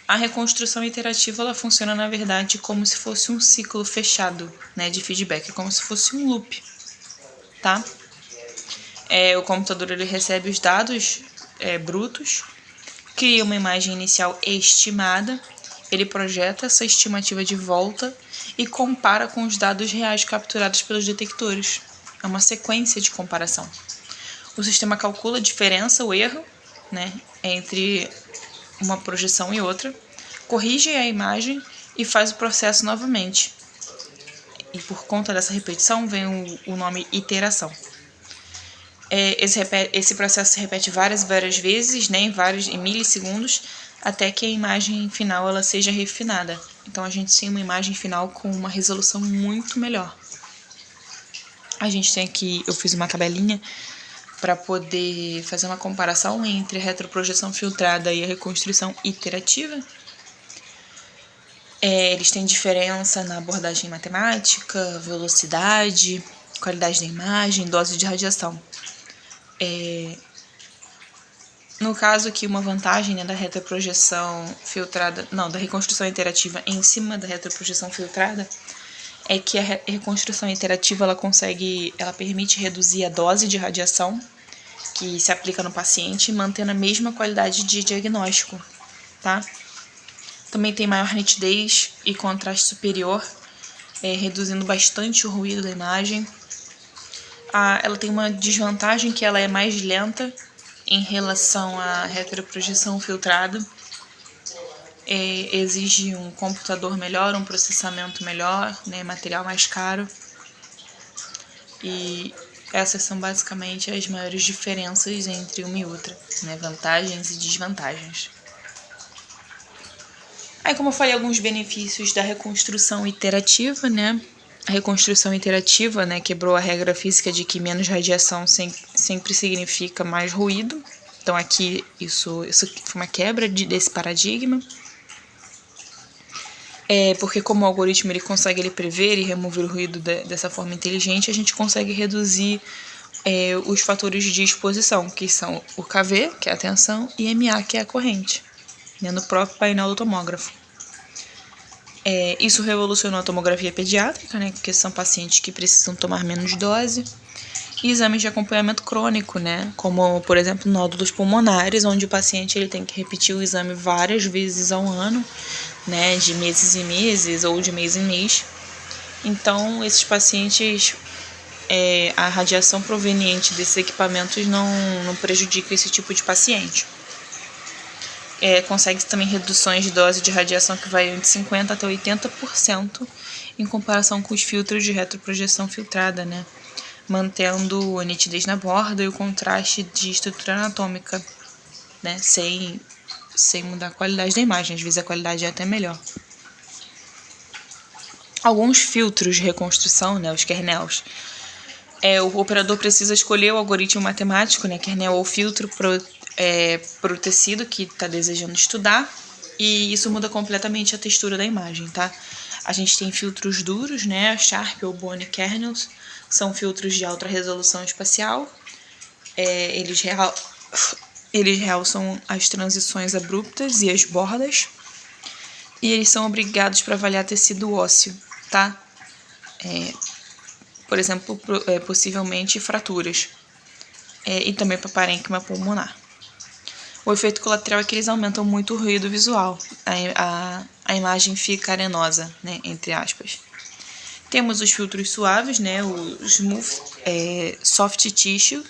A reconstrução iterativa ela funciona, na verdade, como se fosse um ciclo fechado, né, de feedback, como se fosse um loop, tá? O computador ele recebe os dados brutos, cria uma imagem inicial estimada, ele projeta essa estimativa de volta e compara com os dados reais capturados pelos detectores. É uma sequência de comparação. O sistema calcula a diferença, o erro, né, entre uma projeção e outra, corrige a imagem e faz o processo novamente. E por conta dessa repetição vem o nome iteração. Esse processo se repete várias vezes, né, em milissegundos, até que a imagem final ela seja refinada. Então a gente tem uma imagem final com uma resolução muito melhor. A gente tem aqui, eu fiz uma tabelinha para poder fazer uma comparação entre a retroprojeção filtrada e a reconstrução iterativa. Eles têm diferença na abordagem matemática, velocidade, qualidade da imagem, dose de radiação. No caso aqui, uma vantagem, né, da retroprojeção filtrada, da reconstrução iterativa em cima da retroprojeção filtrada, é que a reconstrução iterativa ela permite reduzir a dose de radiação que se aplica no paciente, mantendo a mesma qualidade de diagnóstico, tá? Também tem maior nitidez e contraste superior, reduzindo bastante o ruído da imagem. Ela tem uma desvantagem que ela é mais lenta em relação à retroprojeção filtrada. Exige um computador melhor, um processamento melhor, né, material mais caro. E essas são basicamente as maiores diferenças entre uma e outra, né, vantagens e desvantagens. Aí, como eu falei, alguns benefícios da reconstrução iterativa, né? A reconstrução iterativa, né, quebrou a regra física de que menos radiação sempre significa mais ruído. Então, aqui, isso foi uma quebra desse paradigma. Porque como o algoritmo consegue prever e remover o ruído dessa forma inteligente, a gente consegue reduzir os fatores de exposição, que são o KV, que é a tensão, e MA, que é a corrente, né, no próprio painel do tomógrafo. Isso revolucionou a tomografia pediátrica, né, porque são pacientes que precisam tomar menos dose, e exames de acompanhamento crônico, né, como, por exemplo, nódulos pulmonares, onde o paciente ele tem que repetir o exame várias vezes ao ano, né, de meses em meses ou de mês em mês. Então, esses pacientes, a radiação proveniente desses equipamentos não prejudica esse tipo de paciente. Consegue também reduções de dose de radiação que variam de 50% até 80% em comparação com os filtros de retroprojeção filtrada, né? Mantendo a nitidez na borda e o contraste de estrutura anatômica, né? Sem mudar a qualidade da imagem, às vezes a qualidade é até melhor. Alguns filtros de reconstrução, né, os kernels, o operador precisa escolher o algoritmo matemático, né, kernel ou filtro, para o tecido que está desejando estudar, e isso muda completamente a textura da imagem, tá? A gente tem filtros duros, né, Sharp ou Bone kernels, são filtros de alta resolução espacial, eles realçam as transições abruptas e as bordas, e eles são obrigados para avaliar tecido ósseo, tá? Por exemplo, possivelmente fraturas, e também para parênquima pulmonar. O efeito colateral é que eles aumentam muito o ruído visual, a imagem fica arenosa, né, entre aspas. Temos os filtros suaves, né, os smooth, soft tissue,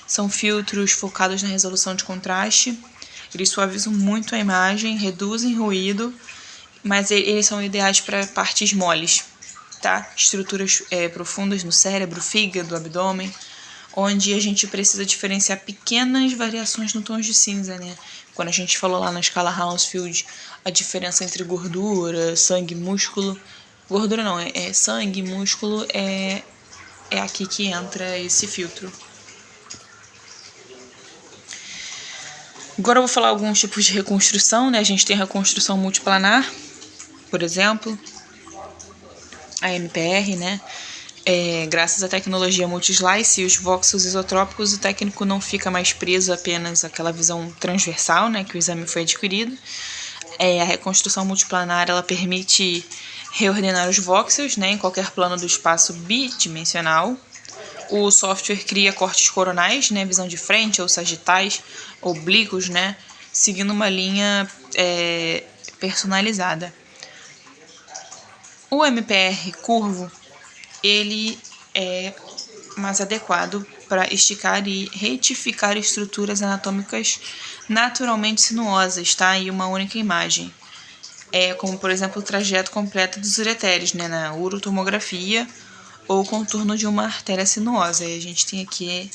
são filtros focados na resolução de contraste, eles suavizam muito a imagem, reduzem ruído, mas eles são ideais para partes moles, tá? Estruturas profundas no cérebro, fígado, abdômen, onde a gente precisa diferenciar pequenas variações no tom de cinza, né? Quando a gente falou lá na escala Hounsfield, a diferença entre gordura, sangue, músculo... Gordura não, sangue, músculo, é aqui que entra esse filtro. Agora eu vou falar alguns tipos de reconstrução, né? A gente tem a reconstrução multiplanar, por exemplo, a MPR, né? Graças à tecnologia multislice e os voxels isotrópicos, o técnico não fica mais preso apenas àquela visão transversal, né, que o exame foi adquirido. A reconstrução multiplanar ela permite reordenar os voxels, né, em qualquer plano do espaço bidimensional. O software cria cortes coronais, né, visão de frente ou sagitais, oblíquos, né, seguindo uma linha personalizada. O MPR curvo ele é mais adequado para esticar e retificar estruturas anatômicas naturalmente sinuosas, tá? Em uma única imagem. Como, por exemplo, o trajeto completo dos ureteres, né? Na urotomografia ou o contorno de uma artéria sinuosa. E a gente tem aqui,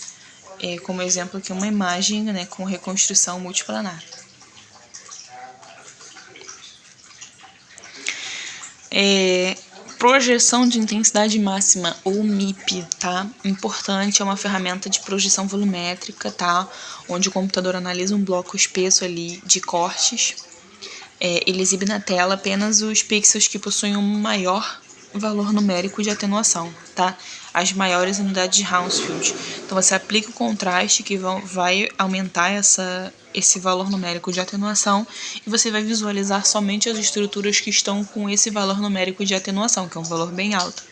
como exemplo, aqui uma imagem, né, com reconstrução multiplanar. Projeção de intensidade máxima, ou MIP, tá? Importante, é uma ferramenta de projeção volumétrica, tá? Onde o computador analisa um bloco espesso ali de cortes. Ele exibe na tela apenas os pixels que possuem um maior valor numérico de atenuação, tá? As maiores unidades de Hounsfield. Então, você aplica o contraste que vai aumentar esse valor numérico de atenuação e você vai visualizar somente as estruturas que estão com esse valor numérico de atenuação, que é um valor bem alto.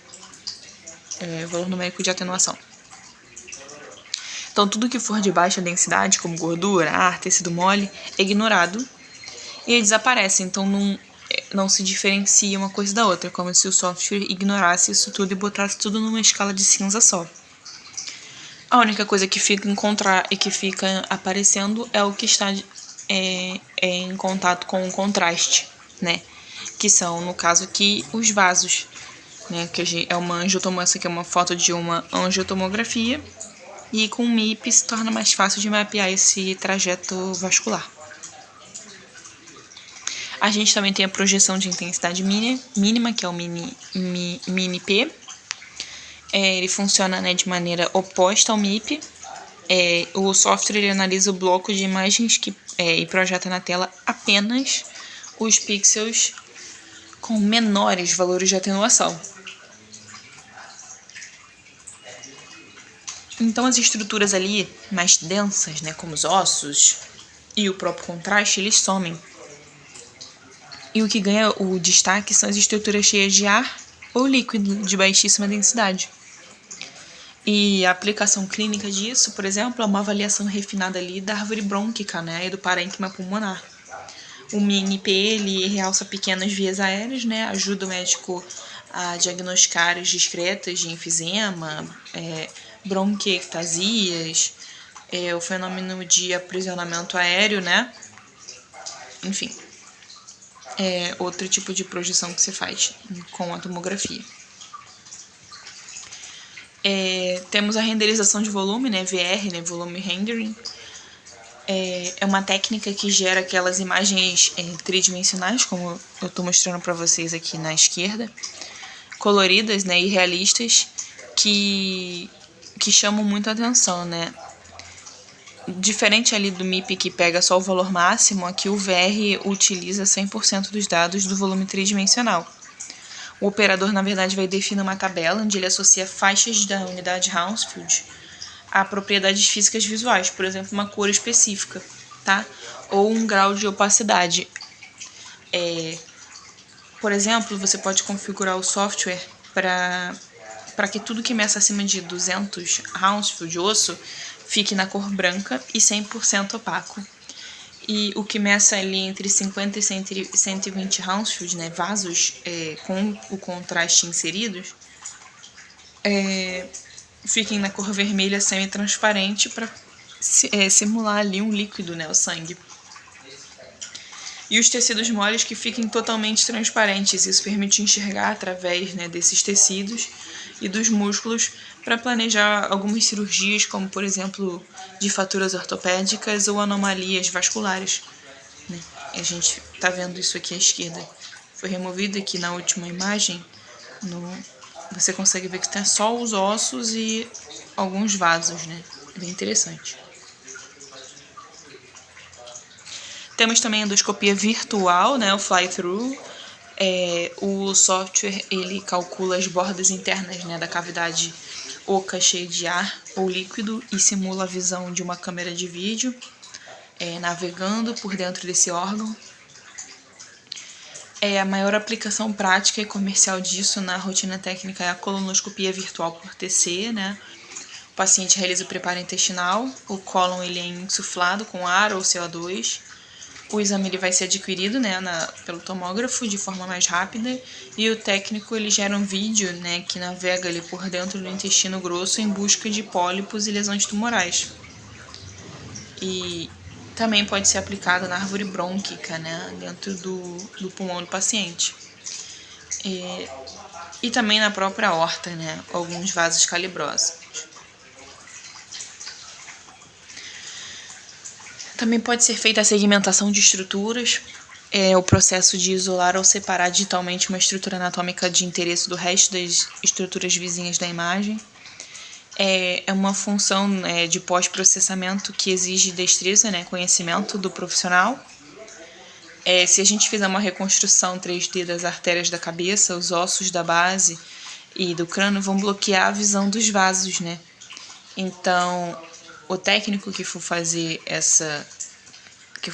Valor numérico de atenuação. Então, tudo que for de baixa densidade, como gordura, ar, tecido mole, é ignorado e desaparece. Então, não se diferencia uma coisa da outra, como se o software ignorasse isso tudo e botasse tudo numa escala de cinza só. A única coisa que fica aparecendo é o que está em contato com o contraste, né? Que são, no caso aqui, os vasos, né? Que é uma angiotomografia, essa aqui é uma foto de uma angiotomografia, e com o MIP se torna mais fácil de mapear esse trajeto vascular. A gente também tem a projeção de intensidade mínima, que é o Mini-P. Ele funciona, né, de maneira oposta ao MIP. O software ele analisa o bloco de imagens e projeta na tela apenas os pixels com menores valores de atenuação. Então as estruturas ali mais densas, né, como os ossos e o próprio contraste, eles somem. E o que ganha o destaque são as estruturas cheias de ar ou líquido de baixíssima densidade. E a aplicação clínica disso, por exemplo, é uma avaliação refinada ali da árvore brônquica, né, e do parênquima pulmonar. O Mini-P, ele realça pequenas vias aéreas, né, ajuda o médico a diagnosticar áreas discretas de enfisema, bronquiectasias, o fenômeno de aprisionamento aéreo, né, enfim. Outro tipo de projeção que se faz com a tomografia. Temos a renderização de volume, né, VR, né, volume rendering. É uma técnica que gera aquelas imagens tridimensionais, como eu estou mostrando para vocês aqui na esquerda, coloridas, né, e realistas, que chamam muito a atenção, né. Diferente ali do MIP, que pega só o valor máximo, aqui o VR utiliza 100% dos dados do volume tridimensional. O operador, na verdade, vai definir uma tabela onde ele associa faixas da unidade Hounsfield a propriedades físicas visuais, por exemplo, uma cor específica, tá? Ou um grau de opacidade. Por exemplo, você pode configurar o software para que tudo que meça acima de 200 Hounsfield osso fique na cor branca e 100% opaco. E o que meça ali entre 50 e 120 Hounsfield, né, vasos com o contraste inseridos, fiquem na cor vermelha semi-transparente para simular ali um líquido, né, o sangue. E os tecidos moles que fiquem totalmente transparentes. Isso permite enxergar através, né, desses tecidos e dos músculos para planejar algumas cirurgias, como por exemplo de fraturas ortopédicas ou anomalias vasculares, né? A gente está vendo isso aqui à esquerda. Foi removido aqui na última imagem. Você consegue ver que tem só os ossos e alguns vasos, né? Bem interessante. Temos também a endoscopia virtual, né? O fly-through. O software ele calcula as bordas internas, né, da cavidade oca cheia de ar ou líquido e simula a visão de uma câmera de vídeo navegando por dentro desse órgão. A maior aplicação prática e comercial disso na rotina técnica é a colonoscopia virtual por TC, né? O paciente realiza o preparo intestinal, o cólon ele é insuflado com ar ou CO2. O exame ele vai ser adquirido, né, pelo tomógrafo de forma mais rápida e o técnico ele gera um vídeo, né, que navega ali por dentro do intestino grosso em busca de pólipos e lesões tumorais. E também pode ser aplicado na árvore brônquica, né, dentro do pulmão do paciente. E também na própria aorta, né, alguns vasos calibrosos. Também pode ser feita a segmentação de estruturas, o processo de isolar ou separar digitalmente uma estrutura anatômica de interesse do resto das estruturas vizinhas da imagem. É uma função de pós-processamento que exige destreza, né, conhecimento do profissional. Se a gente fizer uma reconstrução 3D das artérias da cabeça, os ossos da base e do crânio vão bloquear a visão dos vasos, né? Então, o técnico que for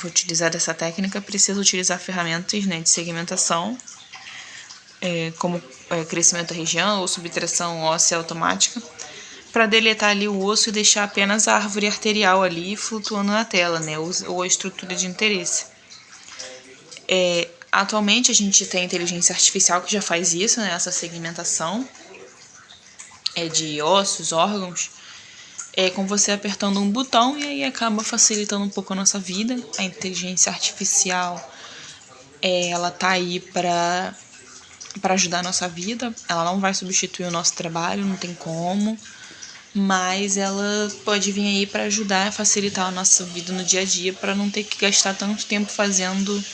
utilizar essa técnica precisa utilizar ferramentas, né, de segmentação, como crescimento da região ou subtração óssea automática, para deletar ali o osso e deixar apenas a árvore arterial ali flutuando na tela, né, ou a estrutura de interesse. Atualmente a gente tem inteligência artificial que já faz isso, né, essa segmentação de ossos, órgãos, com você apertando um botão e aí acaba facilitando um pouco a nossa vida. A inteligência artificial, ela tá aí para ajudar a nossa vida. Ela não vai substituir o nosso trabalho, não tem como, mas ela pode vir aí para ajudar a facilitar a nossa vida no dia a dia, para não ter que gastar tanto tempo fazendo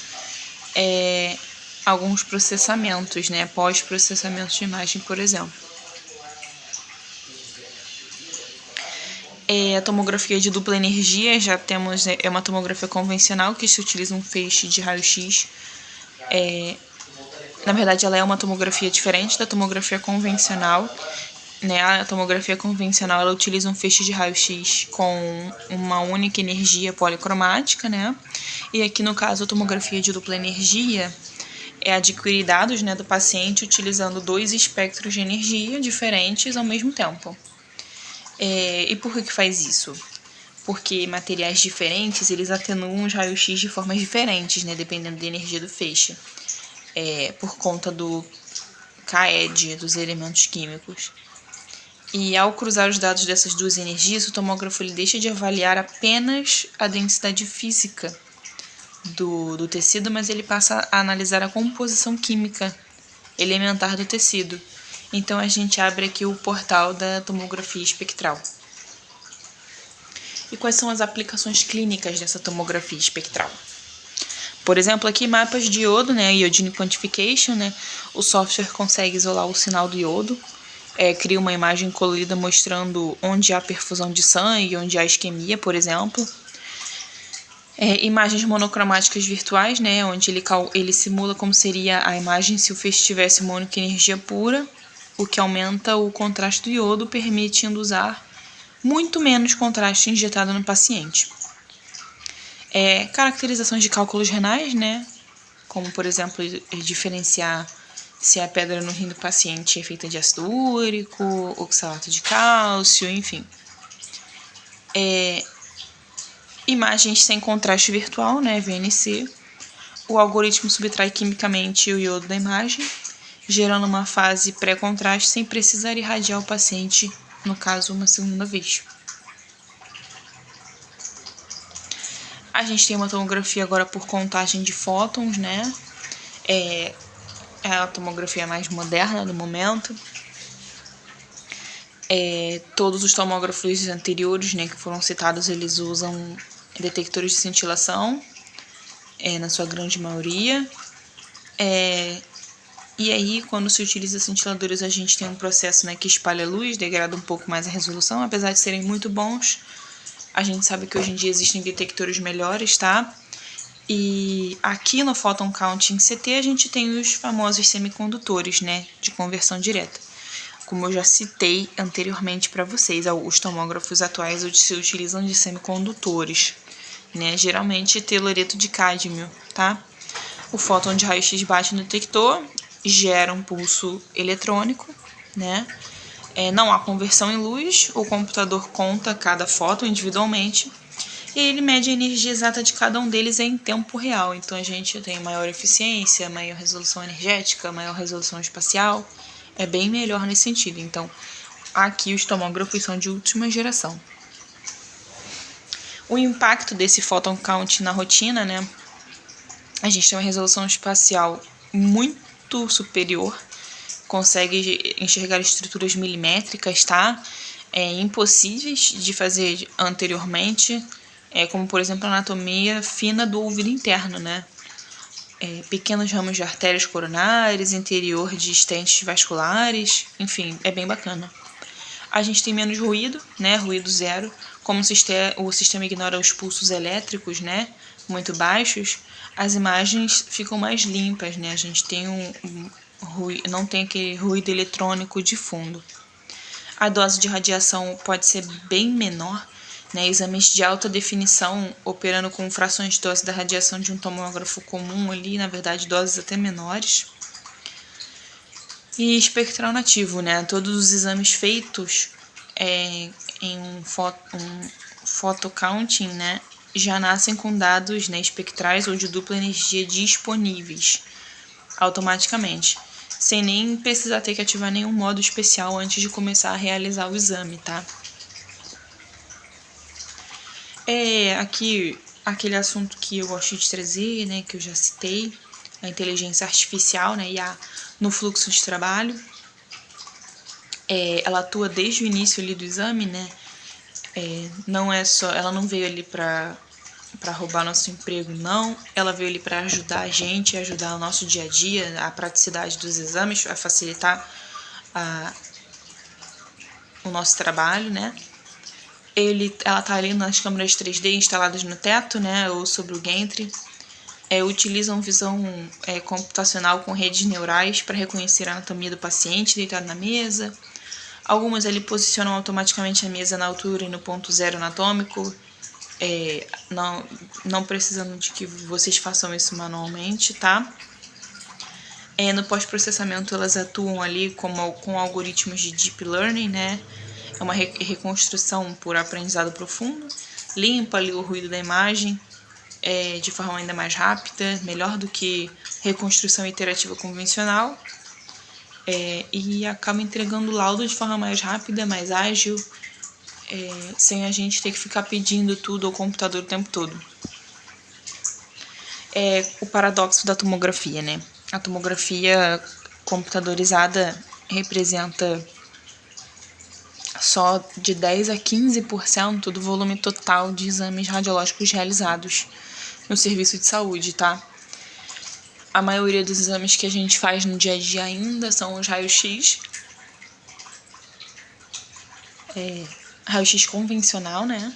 alguns processamentos, né? Pós-processamento de imagem, por exemplo. A tomografia de dupla energia, já temos, é uma tomografia convencional que se utiliza um feixe de raio-x. Na verdade, ela é uma tomografia diferente da tomografia convencional, né? A tomografia convencional, ela utiliza um feixe de raio-x com uma única energia policromática, né? E aqui, no caso, a tomografia de dupla energia é adquirir dados, né, do paciente utilizando 2 espectros de energia diferentes ao mesmo tempo. E por que faz isso? Porque materiais diferentes, eles atenuam os raios-x de formas diferentes, né, dependendo da energia do feixe. Por conta do CAED, dos elementos químicos. E ao cruzar os dados dessas duas energias, o tomógrafo ele deixa de avaliar apenas a densidade física do tecido, mas ele passa a analisar a composição química elementar do tecido. Então, a gente abre aqui o portal da tomografia espectral. E quais são as aplicações clínicas dessa tomografia espectral? Por exemplo, aqui mapas de iodo, né, Iodine Quantification, né, o software consegue isolar o sinal do iodo, cria uma imagem colorida mostrando onde há perfusão de sangue, onde há isquemia, por exemplo. Imagens monocromáticas virtuais, né, onde ele simula como seria a imagem se o feixe tivesse uma única energia pura, o que aumenta o contraste do iodo, permitindo usar muito menos contraste injetado no paciente. Caracterizações de cálculos renais, né, como, por exemplo, diferenciar se a pedra no rim do paciente é feita de ácido úrico, oxalato de cálcio, enfim. Imagens sem contraste virtual, né, VNC. O algoritmo subtrai quimicamente o iodo da imagem, gerando uma fase pré-contraste sem precisar irradiar o paciente, no caso, uma segunda vez. A gente tem uma tomografia agora por contagem de fótons, né? É a tomografia mais moderna do momento. Todos os tomógrafos anteriores, né, que foram citados, eles usam detectores de cintilação, na sua grande maioria. E aí, quando se utiliza cintiladores, a gente tem um processo, né, que espalha luz, degrada um pouco mais a resolução, apesar de serem muito bons. A gente sabe que hoje em dia existem detectores melhores, tá? E aqui no Photon Counting CT a gente tem os famosos semicondutores, né, de conversão direta. Como eu já citei anteriormente para vocês, os tomógrafos atuais se utilizam de semicondutores, né, geralmente telureto de cádmio, tá? O fóton de raio-x bate no detector, gera um pulso eletrônico, né? Não há conversão em luz, o computador conta cada fóton individualmente e ele mede a energia exata de cada um deles em tempo real. Então a gente tem maior eficiência, maior resolução energética, maior resolução espacial. É bem melhor nesse sentido. Então aqui os tomógrafos são de última geração. O impacto desse photon count na rotina, né? A gente tem uma resolução espacial muito superior, consegue enxergar estruturas milimétricas, tá? Impossíveis de fazer anteriormente, como, por exemplo, a anatomia fina do ouvido interno, né? Pequenos ramos de artérias coronárias, interior de estentes vasculares, enfim, é bem bacana. A gente tem menos ruído, né? Ruído zero, como o sistema ignora os pulsos elétricos, né? Muito baixos, as imagens ficam mais limpas, né? A gente tem não tem aquele ruído eletrônico de fundo. A dose de radiação pode ser bem menor, né? Exames de alta definição operando com frações de dose da radiação de um tomógrafo comum ali, na verdade, doses até menores. E espectral nativo, né? Todos os exames feitos em um photocounting, né, já nascem com dados, né, espectrais ou de dupla energia disponíveis automaticamente, sem nem precisar ter que ativar nenhum modo especial antes de começar a realizar o exame, tá? Aqui aquele assunto que eu gosto de trazer, né, que eu já citei, a inteligência artificial, né, IA no fluxo de trabalho. Ela atua desde o início ali do exame, né? Não é só, ela não veio ali para para roubar nosso emprego, não. Ela veio ali para ajudar a gente, ajudar o nosso dia a dia, a praticidade dos exames, a facilitar o nosso trabalho, né? Ela tá ali nas câmeras 3D instaladas no teto, né? Ou sobre o gantry. Utilizam visão computacional com redes neurais para reconhecer a anatomia do paciente deitado na mesa. Algumas ali posicionam automaticamente a mesa na altura e no ponto zero anatômico, não precisando de que vocês façam isso manualmente, tá? No pós-processamento elas atuam ali com algoritmos de deep learning, né? É uma reconstrução por aprendizado profundo, limpa ali o ruído da imagem de forma ainda mais rápida, melhor do que reconstrução iterativa convencional, e acaba entregando o laudo de forma mais rápida, mais ágil, sem a gente ter que ficar pedindo tudo ao computador o tempo todo. O paradoxo da tomografia, né? A tomografia computadorizada representa só de 10 a 15% do volume total de exames radiológicos realizados no serviço de saúde, tá? A maioria dos exames que a gente faz no dia a dia ainda são os raios-x. Raio-x convencional, né?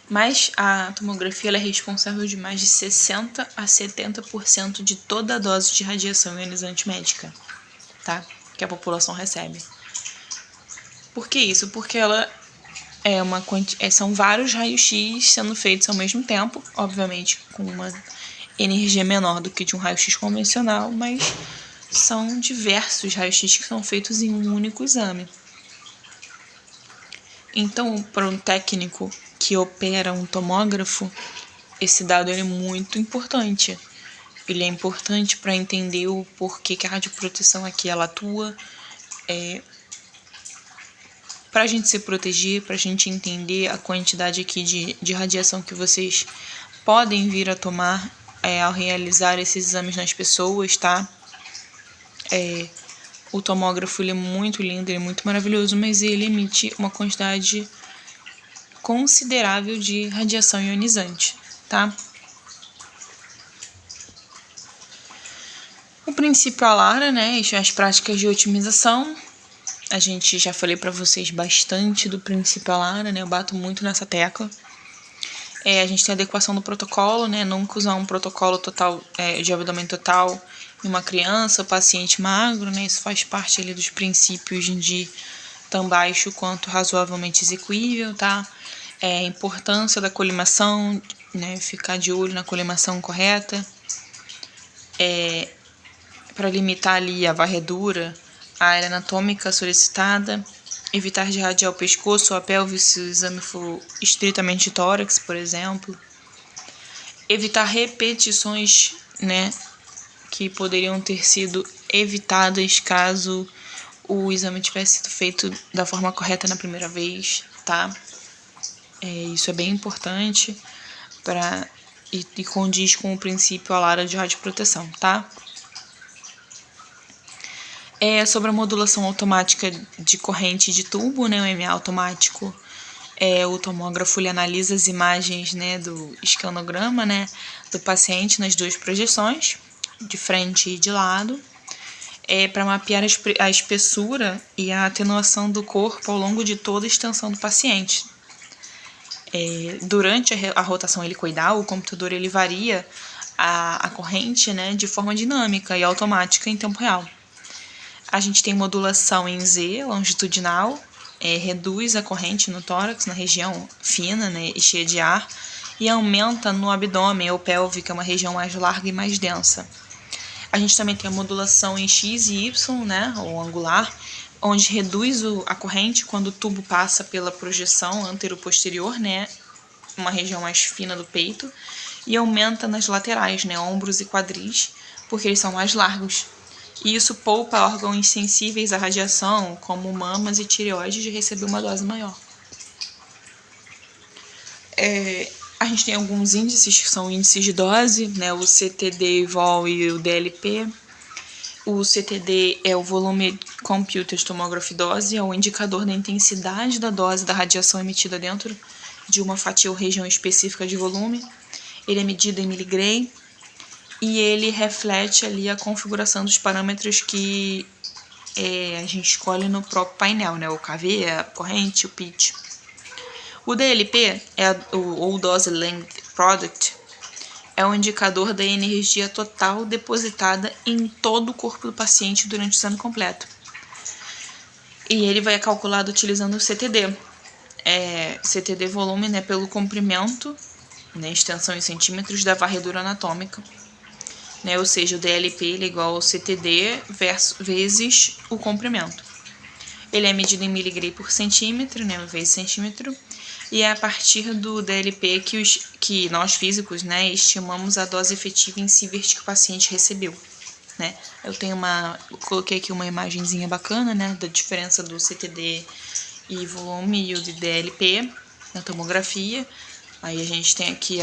Mas a tomografia ela é responsável de mais de 60 a 70% de toda a dose de radiação ionizante médica, tá? Que a população recebe. Por que isso? Porque ela são vários raios-x sendo feitos ao mesmo tempo, obviamente com uma energia menor do que de um raio-x convencional, mas são diversos raios-x que são feitos em um único exame. Então, para um técnico que opera um tomógrafo, esse dado é muito importante. Ele é importante para entender o porquê que a radioproteção aqui ela atua, para a gente se proteger, para a gente entender a quantidade aqui de radiação que vocês podem vir a tomar ao realizar esses exames nas pessoas, tá? O tomógrafo ele é muito lindo, ele é muito maravilhoso, mas ele emite uma quantidade considerável de radiação ionizante, tá? O princípio ALARA, né? As práticas de otimização. A gente já falei para vocês bastante do princípio ALARA, né? Eu bato muito nessa tecla. A gente tem a adequação do protocolo, né? Nunca usar um protocolo total de abdômen total em uma criança, paciente magro, né? Isso faz parte ali dos princípios de tão baixo quanto razoavelmente execuível, tá? A importância da colimação, né? Ficar de olho na colimação correta, para limitar ali a varredura, a área anatômica solicitada, evitar de irradiar o pescoço ou a pelve se o exame for estritamente tórax, por exemplo. Evitar repetições, né, que poderiam ter sido evitadas caso o exame tivesse sido feito da forma correta na primeira vez, tá? Isso é bem importante e condiz com o princípio ALARA de radioproteção, tá? Sobre a modulação automática de corrente de tubo, né, o MA automático, o tomógrafo ele analisa as imagens, né, do escanograma, né, do paciente nas duas projeções, de frente e de lado, para mapear a espessura e a atenuação do corpo ao longo de toda a extensão do paciente. Durante a rotação helicoidal, o computador ele varia a corrente, né, de forma dinâmica e automática em tempo real. A gente tem modulação em Z, longitudinal, reduz a corrente no tórax, na região fina, né, e cheia de ar, e aumenta no abdômen ou pélvica, uma região mais larga e mais densa. A gente também tem a modulação em X e Y, né, ou angular, onde reduz a corrente quando o tubo passa pela projeção antero-posterior, né, uma região mais fina do peito, e aumenta nas laterais, né, ombros e quadris, porque eles são mais largos. E isso poupa órgãos sensíveis à radiação, como mamas e tireoide, de receber uma dose maior. A gente tem alguns índices que são índices de dose, né, o CTD-VOL e o DLP. O CTD é o volume computed tomography dose, é o indicador da intensidade da dose da radiação emitida dentro de uma fatia ou região específica de volume. Ele é medido em miligray e ele reflete ali a configuração dos parâmetros que a gente escolhe no próprio painel, né? O KV, a corrente, o pitch. O DLP, ou Dose Length Product, é um indicador da energia total depositada em todo o corpo do paciente durante o exame completo. E ele vai calculado utilizando o CTD. CTD volume, né, pelo comprimento, né, extensão em centímetros da varredura anatômica. Né, ou seja, o DLP ele é igual ao CTD vezes o comprimento. Ele é medido em miligray por centímetro, né, vezes centímetro, e é a partir do DLP que nós físicos, né, estimamos a dose efetiva em sievert que o paciente recebeu. Né? Eu coloquei aqui uma imagenzinha bacana, né, da diferença do CTD e volume e o de DLP na tomografia. Aí a gente tem aqui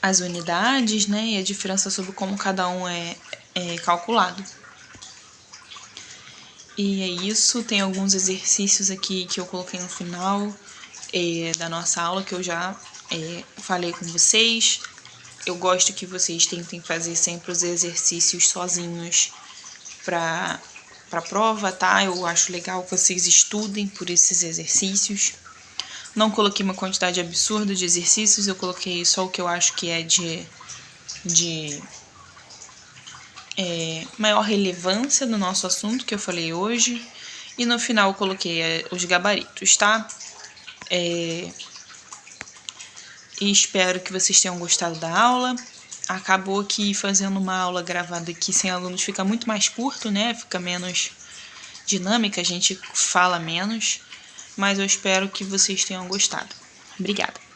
as unidades, né, e a diferença sobre como cada um é calculado. E é isso, tem alguns exercícios aqui que eu coloquei no final da nossa aula que eu já falei com vocês. Eu gosto que vocês tentem fazer sempre os exercícios sozinhos para a prova, tá? Eu acho legal que vocês estudem por esses exercícios. Não coloquei uma quantidade absurda de exercícios, eu coloquei só o que eu acho que é de maior relevância no nosso assunto que eu falei hoje. E no final eu coloquei os gabaritos, tá? E espero que vocês tenham gostado da aula. Acabou que fazendo uma aula gravada aqui sem alunos fica muito mais curto, né? Fica menos dinâmica, a gente fala menos. Mas eu espero que vocês tenham gostado. Obrigada.